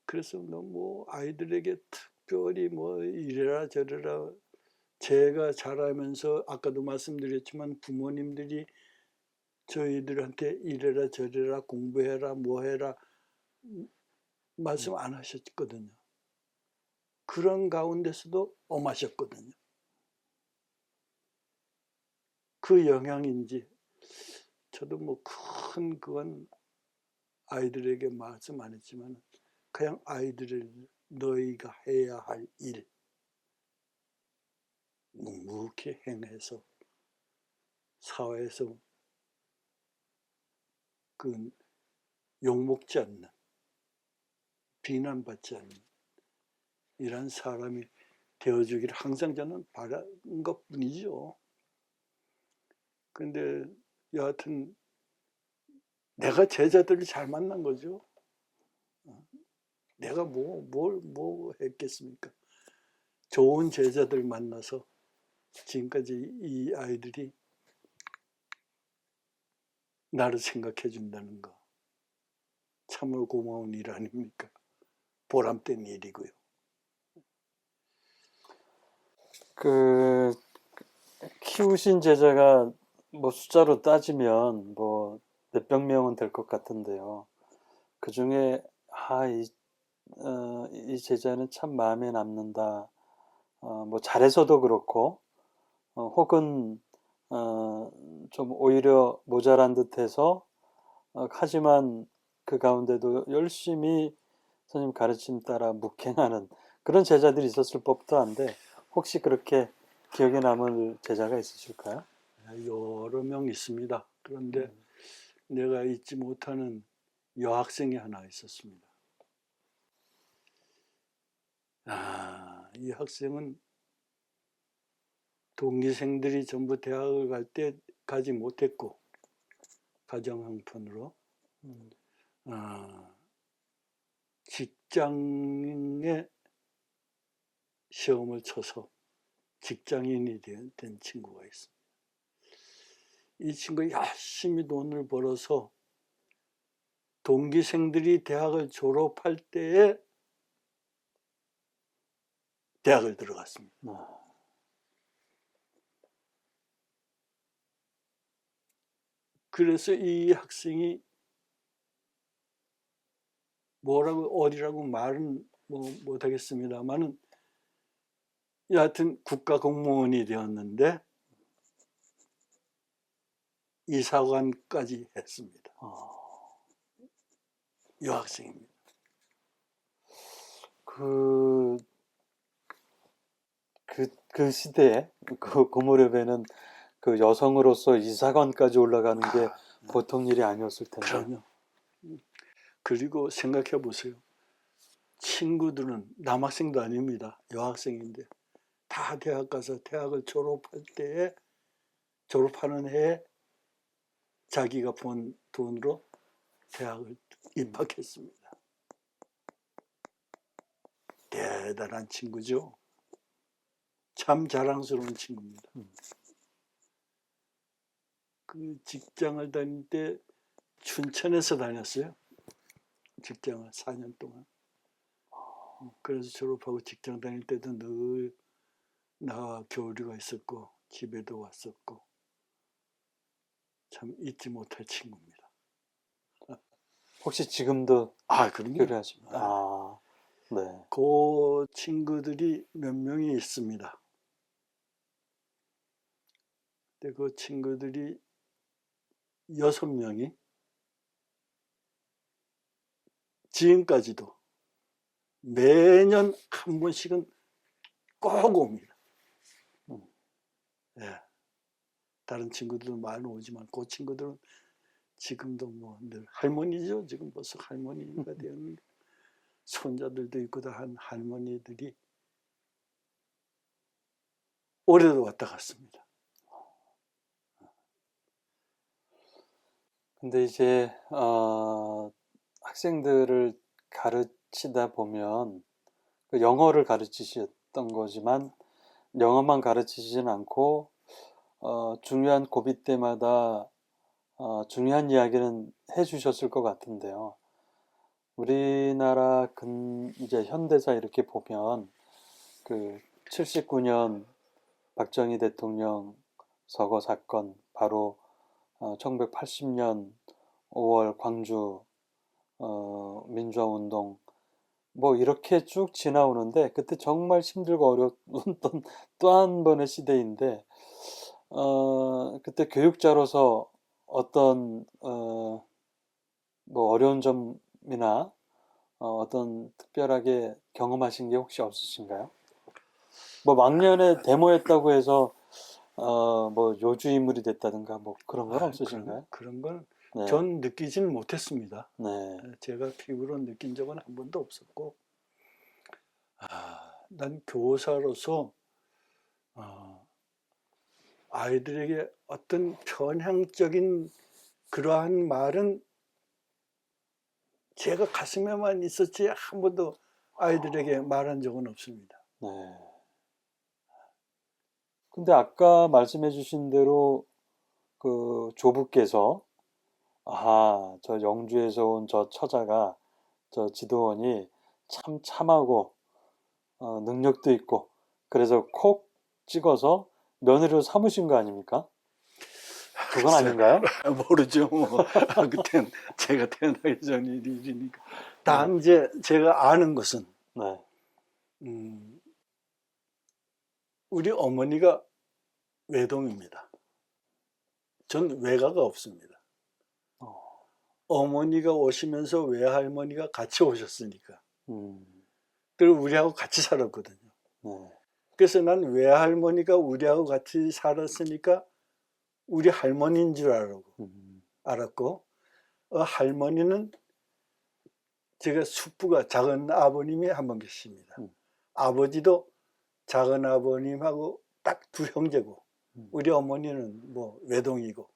그래서 뭐 아이들에게 특별히 뭐 이래라 저래라 제가 자라면서 아까도 말씀드렸지만 부모님들이 저희들한테 이래라 저래라 공부해라 뭐 해라 말씀 안 하셨거든요. 그런 가운데서도 엄하셨거든요. 그 영향인지 저도 뭐 큰 그건 아이들에게 말씀 안 했지만 그냥 아이들을 너희가 해야 할 일 묵묵히 행해서 사회에서 그 욕먹지 않는 비난받지 않는 이런 사람이 되어주기를 항상 저는 바라는 것뿐이죠. 근데 여하튼 내가 제자들을 잘 만난 거죠. 내가 뭐 했겠습니까? 좋은 제자들 만나서 지금까지 이 아이들이 나를 생각해 준다는 거 참으로 고마운 일 아닙니까? 보람된 일이고요. 그 키우신 제자가 뭐 숫자로 따지면 뭐 몇백 명은 될 것 같은데요. 그 중에 이 제자는 참 마음에 남는다. 뭐 잘해서도 그렇고 혹은 좀 오히려 모자란 듯해서 하지만 그 가운데도 열심히 선생님 가르침 따라 묵행하는 그런 제자들이 있었을 법도 한데 혹시 그렇게 기억에 남을 제자가 있으실까요? 여러 명 있습니다. 그런데 내가 잊지 못하는 여학생이 하나 있었습니다. 이 학생은 동기생들이 전부 대학을 갈 때 가지 못했고 가정 형편으로 직장에 시험을 쳐서 직장인이 된 친구가 있습니다. 이 친구가 열심히 돈을 벌어서 동기생들이 대학을 졸업할 때에 대학을 들어갔습니다. 그래서 이 학생이 뭐라고 어디라고 말은 뭐 못하겠습니다만은 여하튼 국가 공무원이 되었는데 이사관까지 했습니다. 여학생입니다. 그 시대에 그 무렵에는 그 여성으로서 이사관까지 올라가는 게 보통 일이 아니었을 텐데. 그럼요. 그리고 생각해 보세요. 친구들은 남학생도 아닙니다. 여학생인데 다 대학 가서 대학을 졸업할 때에 졸업하는 해에 자기가 번 돈으로 대학을 입학했습니다. 대단한 친구죠. 참 자랑스러운 친구입니다. 그 직장을 다닐 때 춘천에서 다녔어요. 직장을 4년 동안. 그래서 졸업하고 직장 다닐 때도 늘 나와 교류가 있었고 집에도 왔었고 참 잊지 못할 친구입니다. 혹시 지금도 그럼요. 교류하십니까? 아, 네. 그 친구들이 몇 명이 있습니다. 근데 그 친구들이 6명이 지금까지도 매년 한 번씩은 꼭 옵니다. 예. 다른 친구들도 많이 오지만 그 친구들은 지금도 뭐 늘 할머니죠. 지금 벌써 할머니가 되었는데 손자들도 있고 다 한 할머니들이 올해도 왔다 갔습니다. 근데 이제 학생들을 가르치다 보면 그 영어를 가르치셨던 거지만 영어만 가르치지는 않고 중요한 고비 때마다 중요한 이야기는 해주셨을 것 같은데요. 우리나라 이제 현대사 이렇게 보면 그 79년 박정희 대통령 서거 사건, 바로 1980년 5월 광주 민주화 운동, 뭐 이렇게 쭉 지나오는데 그때 정말 힘들고 어려웠던 또 한 번의 시대인데 그때 교육자로서 어떤 뭐 어려운 점이나 어떤 특별하게 경험하신 게 혹시 없으신가요? 뭐 막년에 데모했다고 해서 뭐 요주 인물이 됐다든가 뭐 그런 건 없으신가요? 그런 건 네. 전 느끼지는 못했습니다. 네. 제가 피부로 느낀 적은 한 번도 없었고, 난 교사로서 아이들에게 어떤 편향적인 그러한 말은 제가 가슴에만 있었지 한 번도 아이들에게 말한 적은 없습니다. 네. 근데 아까 말씀해 주신 대로 그 조부께서 저 영주에서 온 저 처자가, 저 지도원이 참 참하고 능력도 있고 그래서 콕 찍어서 며느리로 삼으신 거 아닙니까? 그건 아닌가요? 모르죠. 그땐 제가 태어나기 전 일이니까. 단지 제가 아는 것은 네. 우리 어머니가 외동입니다. 전 외가가 없습니다. 어머니가 오시면서 외할머니가 같이 오셨으니까. 그리고 우리하고 같이 살았거든요. 그래서 난 외할머니가 우리하고 같이 살았으니까 우리 할머니인 줄 알았고, 할머니는 제가 숙부가 작은 아버님이 한 분 계십니다. 아버지도 작은 아버님하고 딱 두 형제고, 우리 어머니는 뭐 외동이고,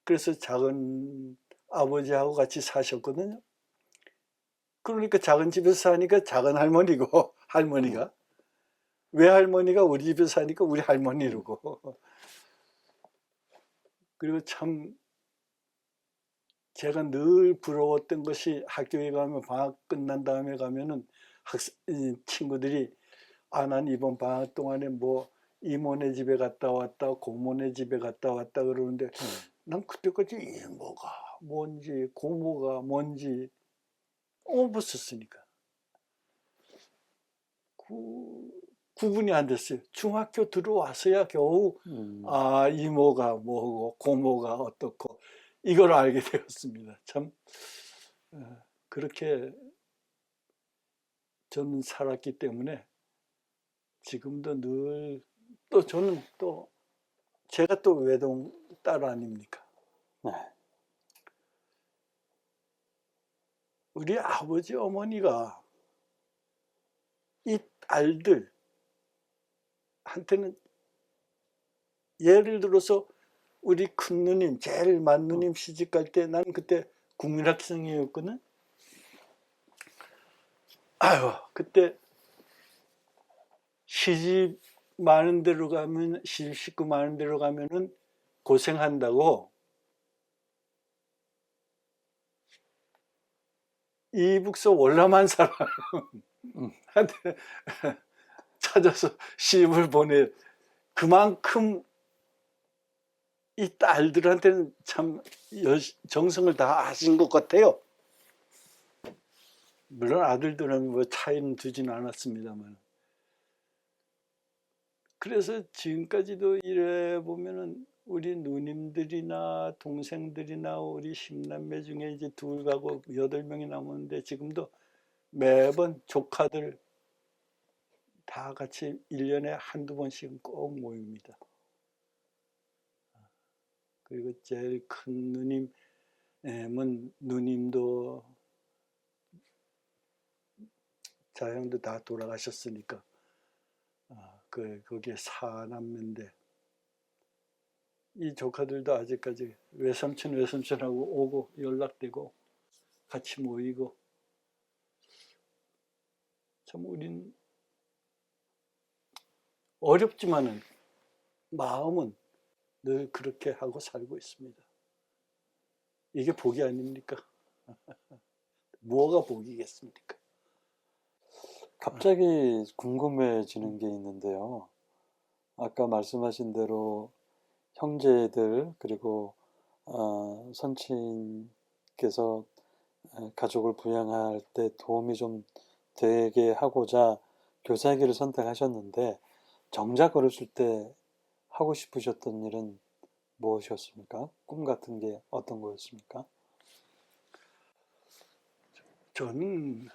그래서 작은 아버지하고 같이 사셨거든요. 그러니까 작은 집에서 사니까 작은 할머니고, 할머니가. 외할머니가 우리 집에서 사니까 우리 할머니라고. 그리고 참 제가 늘 부러웠던 것이 학교에 가면 방학 끝난 다음에 가면은 친구들이 난 이번 방학 동안에 뭐 이모네 집에 갔다 왔다, 고모네 집에 갔다 왔다 그러는데 난 그때까지 이모가 뭔지 고모가 뭔지 없었으니까 구분이 안 됐어요. 중학교 들어와서야 겨우 이모가 뭐고 고모가 어떻고 이걸 알게 되었습니다. 참 그렇게 저는 살았기 때문에 지금도 늘 또 저는 또 제가 또 외동 딸 아닙니까? 네. 우리 아버지 어머니가 이 딸들한테는 예를 들어서 우리 큰 누님, 제일 맏 누님 시집 갈 때 난 그때 국민학생이었거든. 아유, 그때 시집 많은 데로 가면, 시집 식구 많은 데로 가면은 고생한다고 이북서 월남한 사람한테 찾아서 시집을 보내. 그만큼 이 딸들한테는 참 정성을 다 하신 것 같아요. 물론 아들들은 뭐 차이는 두지는 않았습니다만. 그래서 지금까지도 이래 보면은 우리 누님들이나 동생들이나 우리 10남매 중에 이제 둘 가고 8명이 남았는데 지금도 매번 조카들 다 같이 1년에 한두 번씩은 꼭 모입니다. 그리고 제일 큰 누님은 누님도 자형도 다 돌아가셨으니까 거기에 4남매인데 이 조카들도 아직까지 외삼촌하고 오고 연락되고 같이 모이고 참 우린 어렵지만은 마음은 늘 그렇게 하고 살고 있습니다. 이게 복이 아닙니까? 뭐가 복이겠습니까? 갑자기 궁금해지는 게 있는데요. 아까 말씀하신 대로 형제들 그리고 선친께서 가족을 부양할 때 도움이 좀 되게 하고자 교사기를 선택하셨는데 정작 어렸을 때 하고 싶으셨던 일은 무엇이었습니까? 꿈 같은 게 어떤 거였습니까? 저는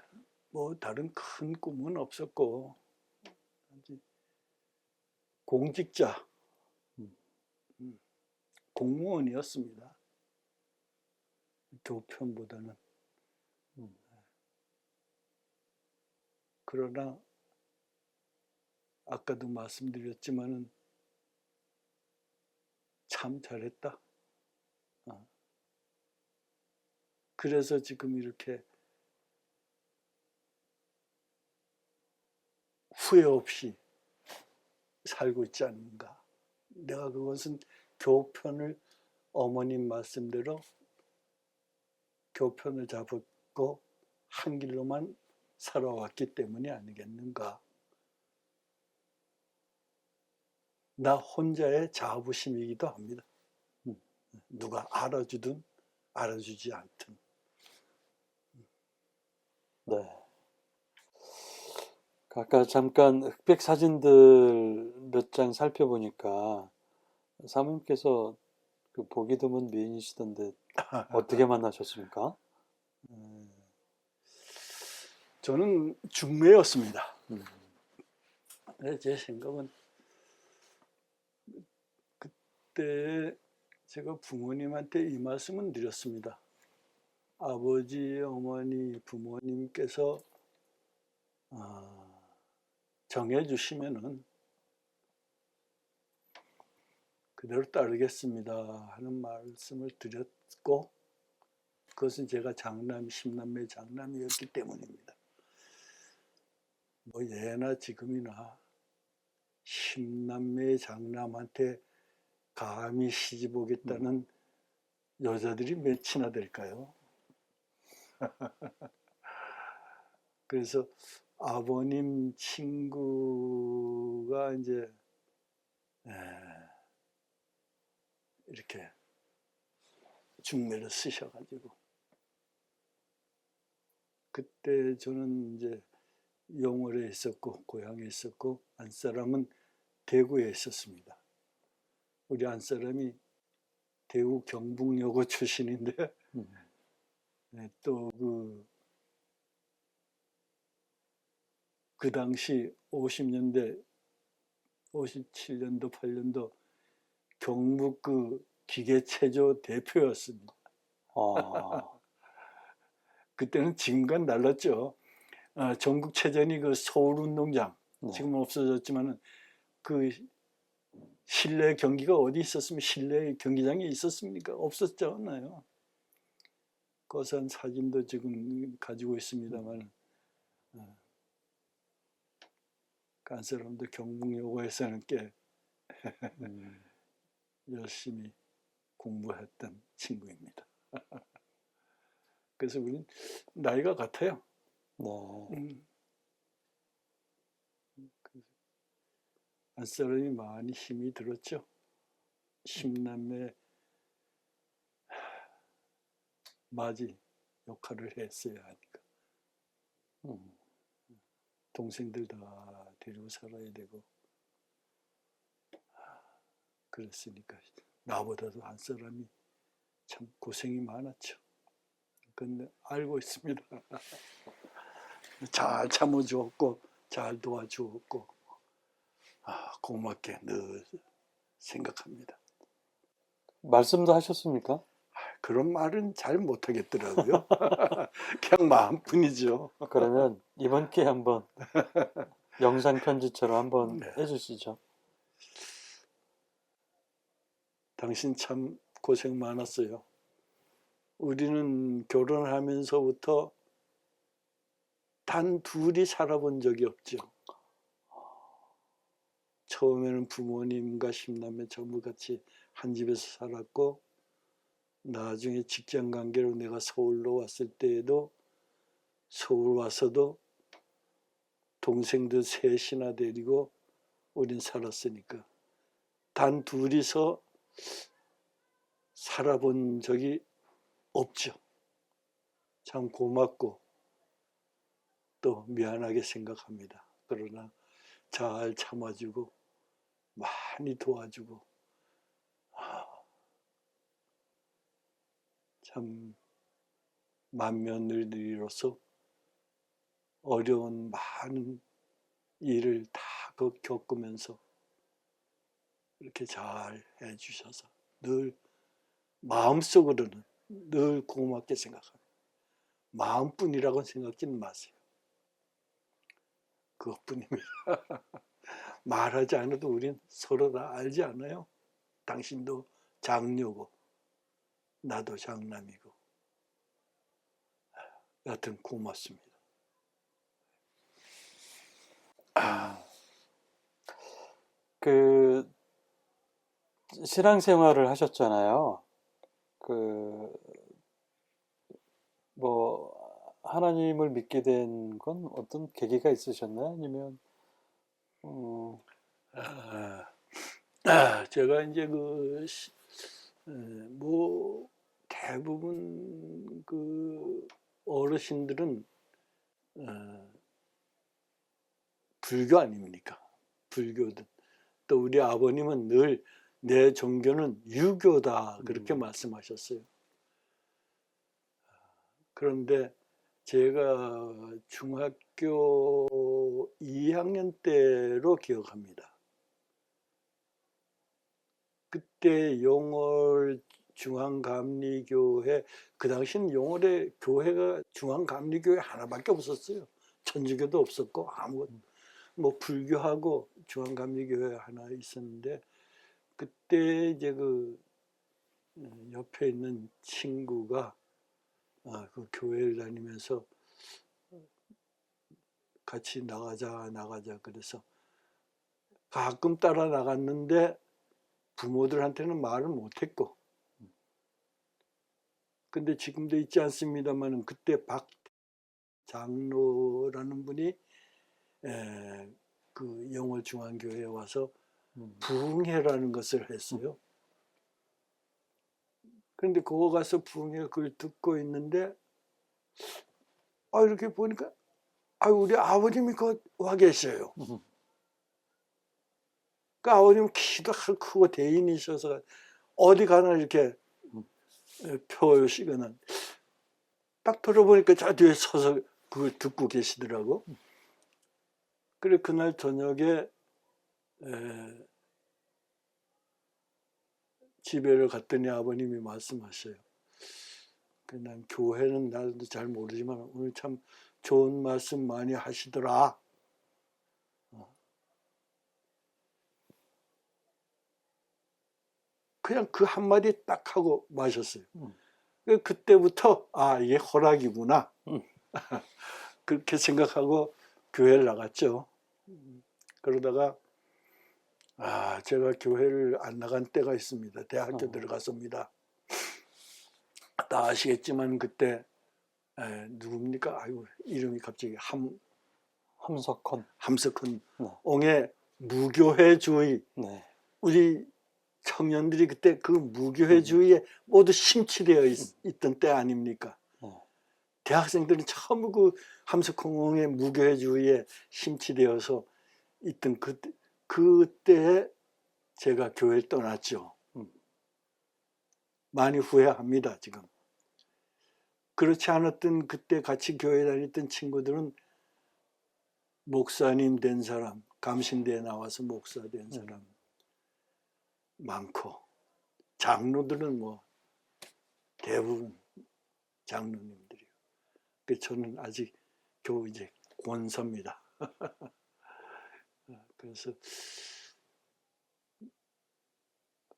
뭐 다른 큰 꿈은 없었고 공직자, 공무원이었습니다. 교편보다는. 그러나 아까도 말씀드렸지만은 참 잘했다. 그래서 지금 이렇게 후회 없이 살고 있지 않는가. 내가 그것은 교편을 어머님 말씀대로 교편을 잡고 한 길로만 살아왔기 때문이 아니겠는가. 나 혼자의 자부심이기도 합니다. 누가 알아주든 알아주지 않든. 네. 아까 잠깐 흑백 사진들 몇 장 살펴보니까 사모님께서 그 보기 드문 미인이시던데 어떻게 만나셨습니까? 저는 중매였습니다. 제 생각은 그때 제가 부모님한테 이 말씀은 드렸습니다. 아버지, 어머니, 부모님께서 정해주시면은 그대로 따르겠습니다 하는 말씀을 드렸고, 그것은 제가 장남, 10남매 장남이었기 때문입니다. 뭐 예나 지금이나 10남매 장남한테 감히 시집 오겠다는 여자들이 몇이나 될까요? 그래서 아버님 친구가 이제 이렇게 중매를 쓰셔가지고 그때 저는 이제 영월에 있었고 고향에 있었고 안사람은 대구에 있었습니다. 우리 안사람이 대구 경북여고 출신인데 또 그 당시 50년대 57년도 8년도 경북 그 기계체조 대표였습니다. 어, 그때는 지금과는 달랐죠. 전국체전이 그 서울운동장, 네. 지금은 없어졌지만은 그 실내 경기가 어디 있었으면 실내 경기장이 있었습니까? 없었잖아요. 거산 사진도 지금 가지고 있습니다만, 간 사람도 경북여고에서는 꽤 음, 열심히 공부했던 친구입니다. 그래서 우린 나이가 같아요. 네. 간 사람이 많이 힘이 들었죠. 십남매 맞이 역할을 했어야 하니까. 음, 동생들 다 데리고 살아야 되고 그랬으니까 나보다도 한 사람이 참 고생이 많았죠. 근데 알고 있습니다. 잘 참아주었고 잘 도와주었고 고맙게 늘 생각합니다. 말씀도 하셨습니까? 그런 말은 잘 못하겠더라고요. 그냥 마음뿐이죠. 그러면 이번 기회에 한번 영상 편지처럼 한번 네. 해주시죠. 당신 참 고생 많았어요. 우리는 결혼하면서부터 단 둘이 살아본 적이 없죠. 처음에는 부모님과 십남매 전부 같이 한 집에서 살았고 나중에 직장 관계로 내가 서울로 왔을 때에도 서울 와서도 동생들 셋이나 데리고 우린 살았으니까 단 둘이서 살아본 적이 없죠. 참 고맙고 또 미안하게 생각합니다. 그러나 잘 참아주고 많이 도와주고 참 맏며느리로서 어려운 많은 일을 다 겪으면서 이렇게 잘 해주셔서 늘 마음속으로는 늘 고맙게 생각합니다. 마음뿐이라고 생각지는 마세요. 그것뿐입니다. 말하지 않아도 우린 서로 다 알지 않아요? 당신도 장녀고 나도 장남이고 여하튼 고맙습니다. 그 신앙생활을 하셨잖아요. 그 뭐 하나님을 믿게 된 건 어떤 계기가 있으셨나요? 아니면 제가 이제 뭐 대부분 그 어르신들은 불교 아닙니까? 불교든 또 우리 아버님은 늘 내 종교는 유교다 그렇게 말씀하셨어요. 그런데 제가 중학교 2학년 때로 기억합니다. 그때 용월 중앙감리교회, 그 당시는 용월에 교회가 중앙감리교회 하나밖에 없었어요. 천주교도 없었고 아무것도 뭐 불교하고 중앙감리교회 하나 있었는데 그때 이제 그 옆에 있는 친구가 그 교회를 다니면서 같이 나가자 그래서 가끔 따라 나갔는데 부모들한테는 말을 못했고 근데 지금도 있지 않습니다만은 그때 박 장로라는 분이 그 영월중앙교회에 와서 부흥회라는 것을 했어요. 그런데 그거 가서 부흥회 그걸 듣고 있는데 이렇게 보니까 우리 아버님이 그 와 계셔요. 그 아버님 키도 크고 대인이셔서 어디 가나 이렇게 펴시거나 딱 돌아보니까 저 뒤에 서서 그걸 듣고 계시더라고. 그래 그날 저녁에 집에를 갔더니 아버님이 말씀하셔요. 난 교회는 나도 잘 모르지만 오늘 참 좋은 말씀 많이 하시더라. 그냥 그 한마디 딱 하고 마셨어요. 그때부터 이게 허락이구나. 그렇게 생각하고 교회를 나갔죠. 그러다가 제가 교회를 안 나간 때가 있습니다. 대학교 들어가서입니다. 다 아시겠지만 그때 누굽니까? 아이고 이름이 갑자기 함석헌. 네. 옹의 무교회주의. 네. 우리 청년들이 그때 그 무교회주의에 모두 심취되어 있던 때 아닙니까? 대학생들은 처음 그 함석헌의 무교회주의에 심취되어서 있던 그때 제가 교회를 떠났죠. 많이 후회합니다, 지금. 그렇지 않았던 그때 같이 교회 다녔던 친구들은 목사님 된 사람, 감신대에 나와서 목사 된 사람 많고, 장로들은 뭐 대부분 장로님들이요. 저는 아직 겨우 이제 권사입니다. 그래서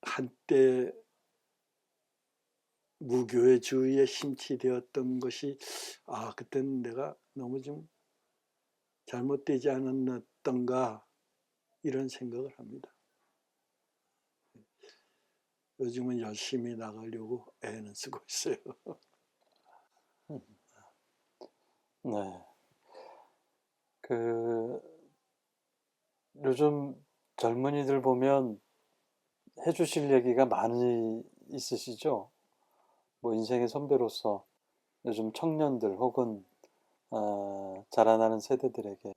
한때 무교회주의에 심취되었던 것이 그때는 내가 너무 좀 잘못되지 않았던가 이런 생각을 합니다. 요즘은 열심히 나가려고 애는 쓰고 있어요. 네. 요즘 젊은이들 보면 해주실 얘기가 많이 있으시죠? 뭐 인생의 선배로서 요즘 청년들 혹은 자라나는 세대들에게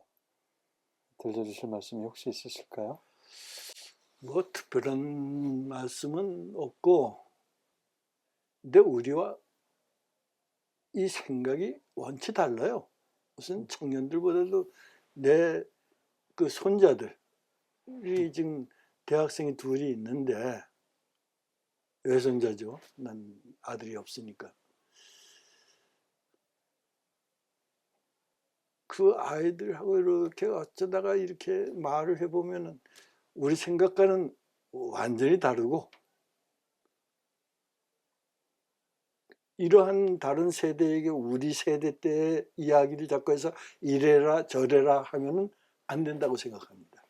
들려주실 말씀이 혹시 있으실까요? 뭐 특별한 말씀은 없고, 근데 우리와 이 생각이 원체 달라요. 무슨 청년들보다도 내 그 손자들이 지금 대학생이 둘이 있는데, 외손자죠. 난 아들이 없으니까. 그 아이들하고 이렇게 어쩌다가 이렇게 말을 해보면은 우리 생각과는 완전히 다르고, 이러한 다른 세대에게 우리 세대 때의 이야기를 자꾸 해서 이래라 저래라 하면은 안 된다고 생각합니다.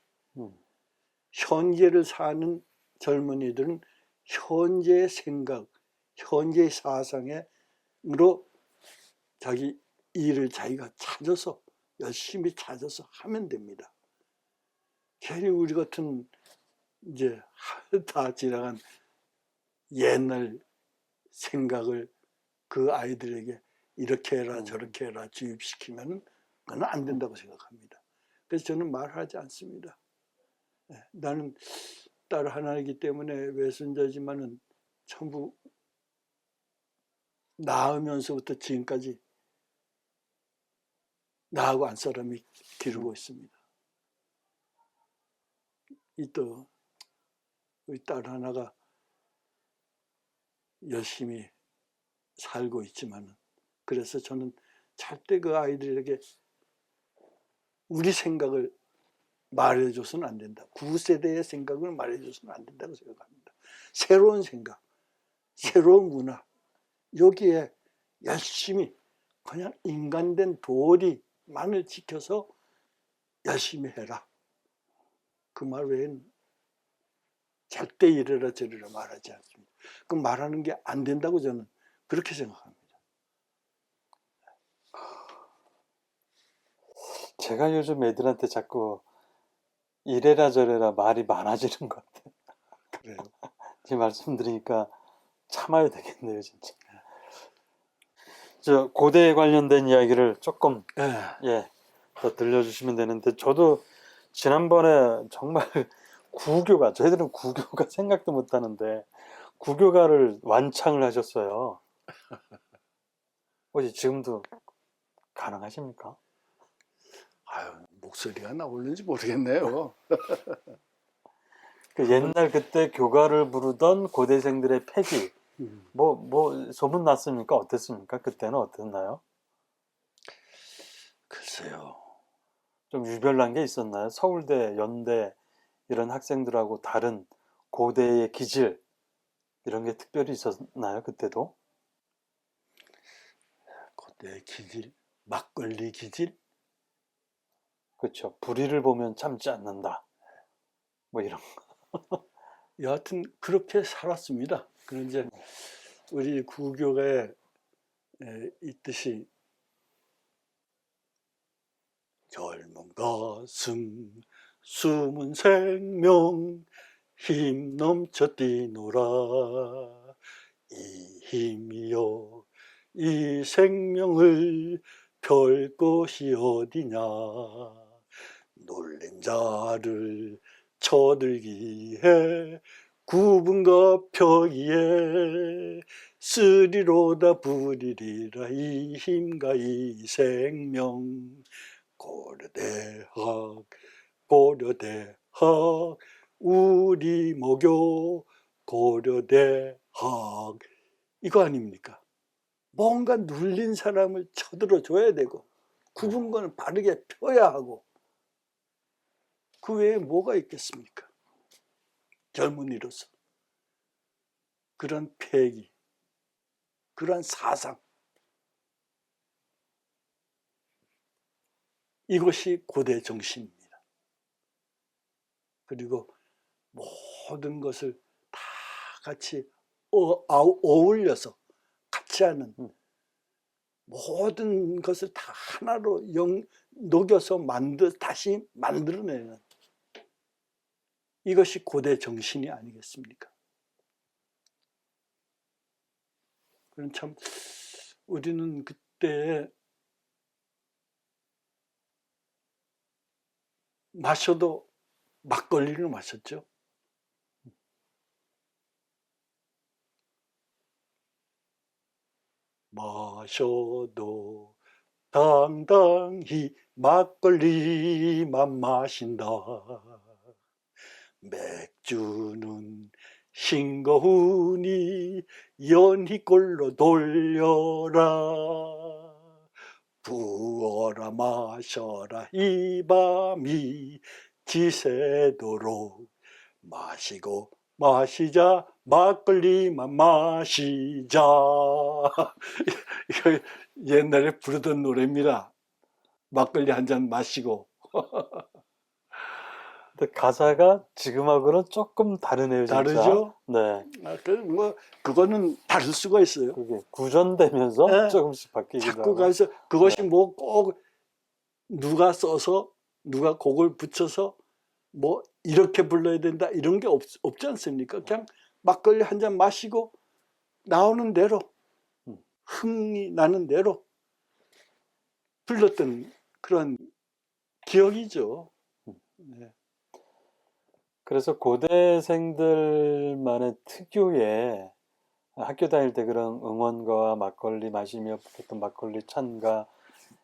현재를 사는 젊은이들은 현재의 생각, 현재의 사상으로 자기 일을 자기가 찾아서 열심히 찾아서 하면 됩니다. 괜히 우리 같은 이제 다 지나간 옛날 생각을 그 아이들에게 이렇게 해라 저렇게 해라 주입시키면 그건 안 된다고 생각합니다. 그래서 저는 말하지 않습니다. 나는 딸 하나이기 때문에 외손자지만은 전부 낳으면서부터 지금까지 나하고 안 사람이 기르고 있습니다. 또 우리 딸 하나가 열심히 살고 있지만, 그래서 저는 절대 그 아이들에게 우리 생각을 말해줘서는 안 된다. 9세대의 생각을 말해줘서는 안 된다고 생각합니다. 새로운 생각, 새로운 문화, 여기에 열심히 그냥 인간된 도리만을 지켜서 열심히 해라. 그 말 외엔 절대 이래라 저래라 말하지 않습니다. 그 말하는 게 안 된다고 저는 그렇게 생각합니다. 제가 요즘 애들한테 자꾸 이래라 저래라 말이 많아지는 것 같아요. 그래요. 지금 말씀드리니까 참아야 되겠네요, 진짜. 저 고대에 관련된 이야기를 조금 더 들려주시면 되는데, 저도 지난번에 정말 구교가, 저희들은 구교가 생각도 못하는데 구교가를 완창을 하셨어요. 혹시 지금도 가능하십니까? 목소리가 나오는지 모르겠네요. 그 옛날 그때 교가를 부르던 고대생들의 패기, 음, 뭐 소문 났습니까? 어땠습니까? 그때는 어땠나요? 글쎄요. 좀 유별난 게 있었나요? 서울대, 연대 이런 학생들하고 다른 고대의 기질 이런 게 특별히 있었나요? 그때도? 그때 기질, 막걸리 기질. 그렇죠. 불의를 보면 참지 않는다. 뭐 이런. 여하튼 그렇게 살았습니다. 그런데 우리 구교에 있듯이 젊은 가슴 숨은 생명 힘 넘쳐 뛰노라 이 힘이여 이 생명을 펼 곳이 어디냐 놀란 자를 쳐들기에 구분과 표기에 쓰리로다 부리리라 이 힘과 이 생명 고려대학 고려대학 우리 모교 고려대학 이거 아닙니까? 뭔가 눌린 사람을 쳐들어 줘야 되고 구분권을 바르게 펴야 하고 그 외에 뭐가 있겠습니까? 젊은이로서 그런 패기, 그런 사상 이것이 고대 정신입니다. 그리고 모든 것을 다 같이 어울려서 같이 하는 모든 것을 다 하나로 녹여서 다시 만들어내는 이것이 고대 정신이 아니겠습니까? 그럼 참 우리는 그때 마셔도 막걸리를 마셨죠. 마셔도 당당히 막걸리만 마신다. 맥주는 싱거우니 연희꼴로 돌려라. 부어라 마셔라 이 밤이 지새도록 마시고 마시자 막걸리만 마시자. 이거 옛날에 부르던 노래입니다. 막걸리 한 잔 마시고. 근데 가사가 지금하고는 조금 다르네요, 진짜. 다르죠? 네. 그거는 다를 수가 있어요. 그게 구전되면서 네. 조금씩 바뀌기도 자꾸 하고. 가서 그것이 네. 뭐 꼭 누가 써서 누가 곡을 붙여서 뭐 이렇게 불러야 된다 이런 게 없지 않습니까? 그냥 막걸리 한 잔 마시고 나오는 대로 흥이 나는 대로 불렀던 그런 기억이죠. 네. 그래서 고대생들만의 특유의 학교 다닐 때 그런 응원가와 막걸리 마시며 붙었던 막걸리 찬가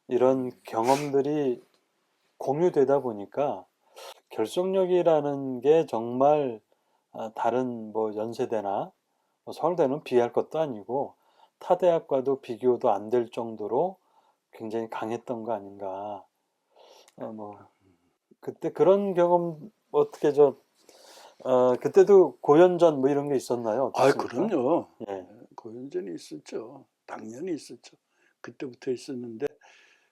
이런 경험들이 공유되다 보니까 결속력이라는 게 정말 다른 뭐 연세대나 뭐 서울대는 비할 것도 아니고 타 대학과도 비교도 안 될 정도로 굉장히 강했던 거 아닌가. 뭐 그때 그런 경험 어떻게 그때도 고연전 뭐 이런 게 있었나요? 어떻습니까? 그럼요. 예. 고연전이 있었죠. 당연히 있었죠. 그때부터 있었는데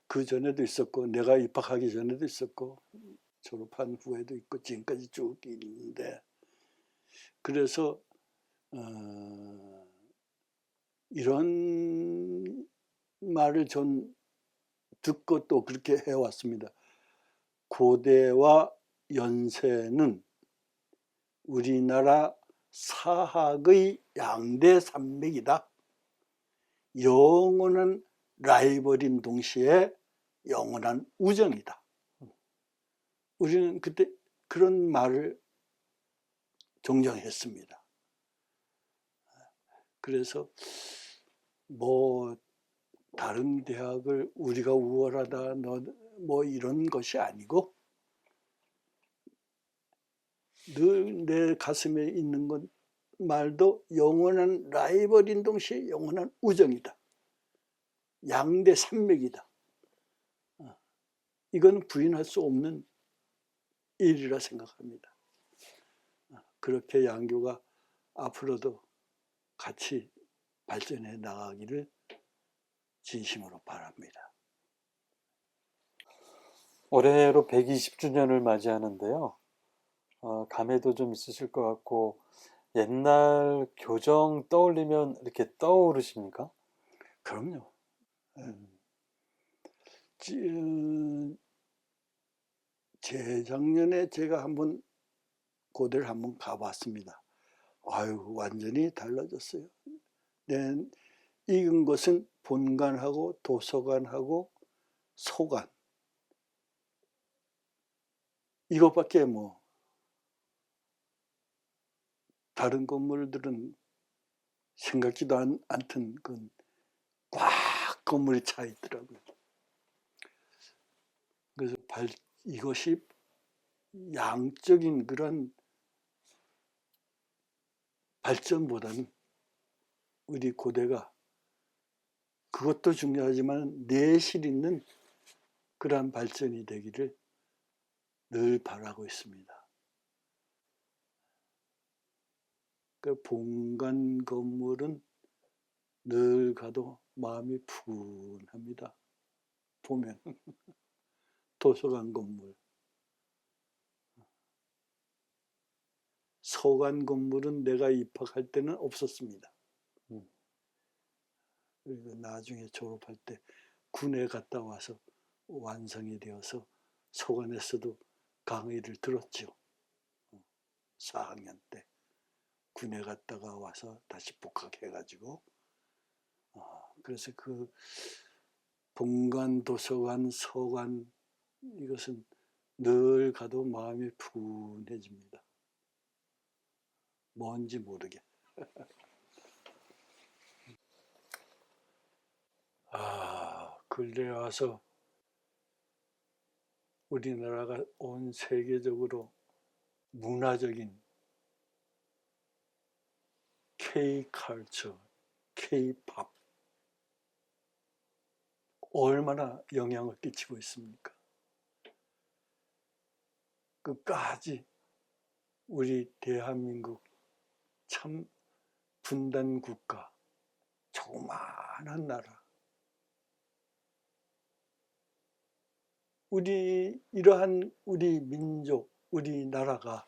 그 전에도 있었고 내가 입학하기 전에도 있었고 졸업한 후에도 있고 지금까지 쭉 있는데 그래서 이런 말을 전 듣고 또 그렇게 해왔습니다. 고대와 연세는 우리나라 사학의 양대 산맥이다. 영원한 라이벌인 동시에 영원한 우정이다. 우리는 그때 그런 말을 존경했습니다. 그래서 뭐 다른 대학을 우리가 우월하다 뭐 이런 것이 아니고 늘 내 가슴에 있는 건 말도 영원한 라이벌인 동시에 영원한 우정이다. 양대 산맥이다. 이건 부인할 수 없는 일이라 생각합니다. 그렇게 양교가 앞으로도 같이 발전해 나가기를 진심으로 바랍니다. 올해로 120주년을 맞이하는데요. 감회도 좀 있으실 것 같고 옛날 교정 떠올리면 이렇게 떠오르십니까? 그럼요. 재작년에 제가 한번 고대를 한번 가봤습니다. 아유, 완전히 달라졌어요. 익은 것은 본관하고 도서관하고 소관, 이것밖에 뭐 다른 건물들은 생각지도 않던 꽉 건물이 차 있더라고요. 그래서 이것이 양적인 그런 발전보다는 우리 고대가 그것도 중요하지만 내실 있는 그러한 발전이 되기를 늘 바라고 있습니다. 그 본관 건물은 늘 가도 마음이 푸근합니다. 보면 도서관 건물, 서관 건물은 내가 입학할 때는 없었습니다. 그리고 나중에 졸업할 때 군에 갔다 와서 완성이 되어서 서관에서도 강의를 들었죠. 4학년 때 군에 갔다가 와서 다시 복학해가지고 그래서 그 본관, 도서관, 서관 이것은 늘 가도 마음이 푸근해집니다. 뭔지 모르게. 근래 와서 우리나라가 온 세계적으로 문화적인 K-컬처, K-팝 얼마나 영향을 끼치고 있습니까? 끝까지 우리 대한민국 참 분단 국가, 조그마한 나라. 이러한 우리 민족, 우리나라가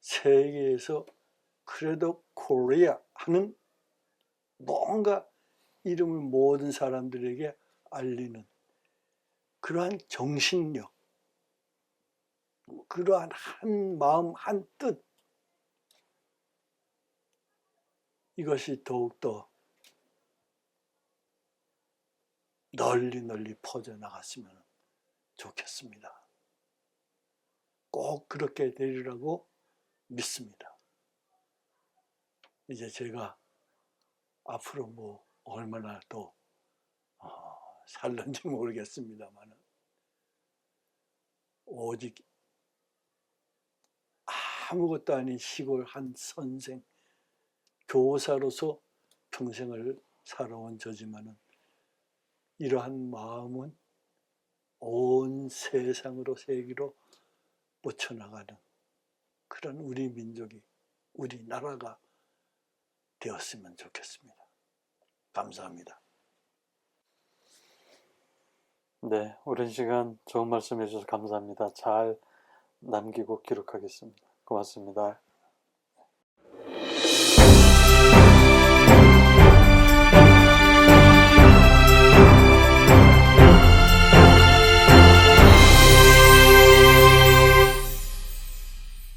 세계에서 그래도 코리아 하는 뭔가 이름을 모든 사람들에게 알리는 그러한 정신력, 그러한 한 마음, 한 뜻, 이것이 더욱더 널리 퍼져나갔으면 좋겠습니다. 꼭 그렇게 되리라고 믿습니다. 이제 제가 앞으로 뭐 얼마나 더 살는지 모르겠습니다만 오직 아무것도 아닌 시골 한 선생, 교사로서 평생을 살아온 저지만은 이러한 마음은 온 세상으로 세계로 뻗쳐나가는 그런 우리 민족이, 우리나라가 되었으면 좋겠습니다. 감사합니다. 네, 오랜 시간 좋은 말씀 해주셔서 감사합니다. 잘 남기고 기록하겠습니다. 고맙습니다.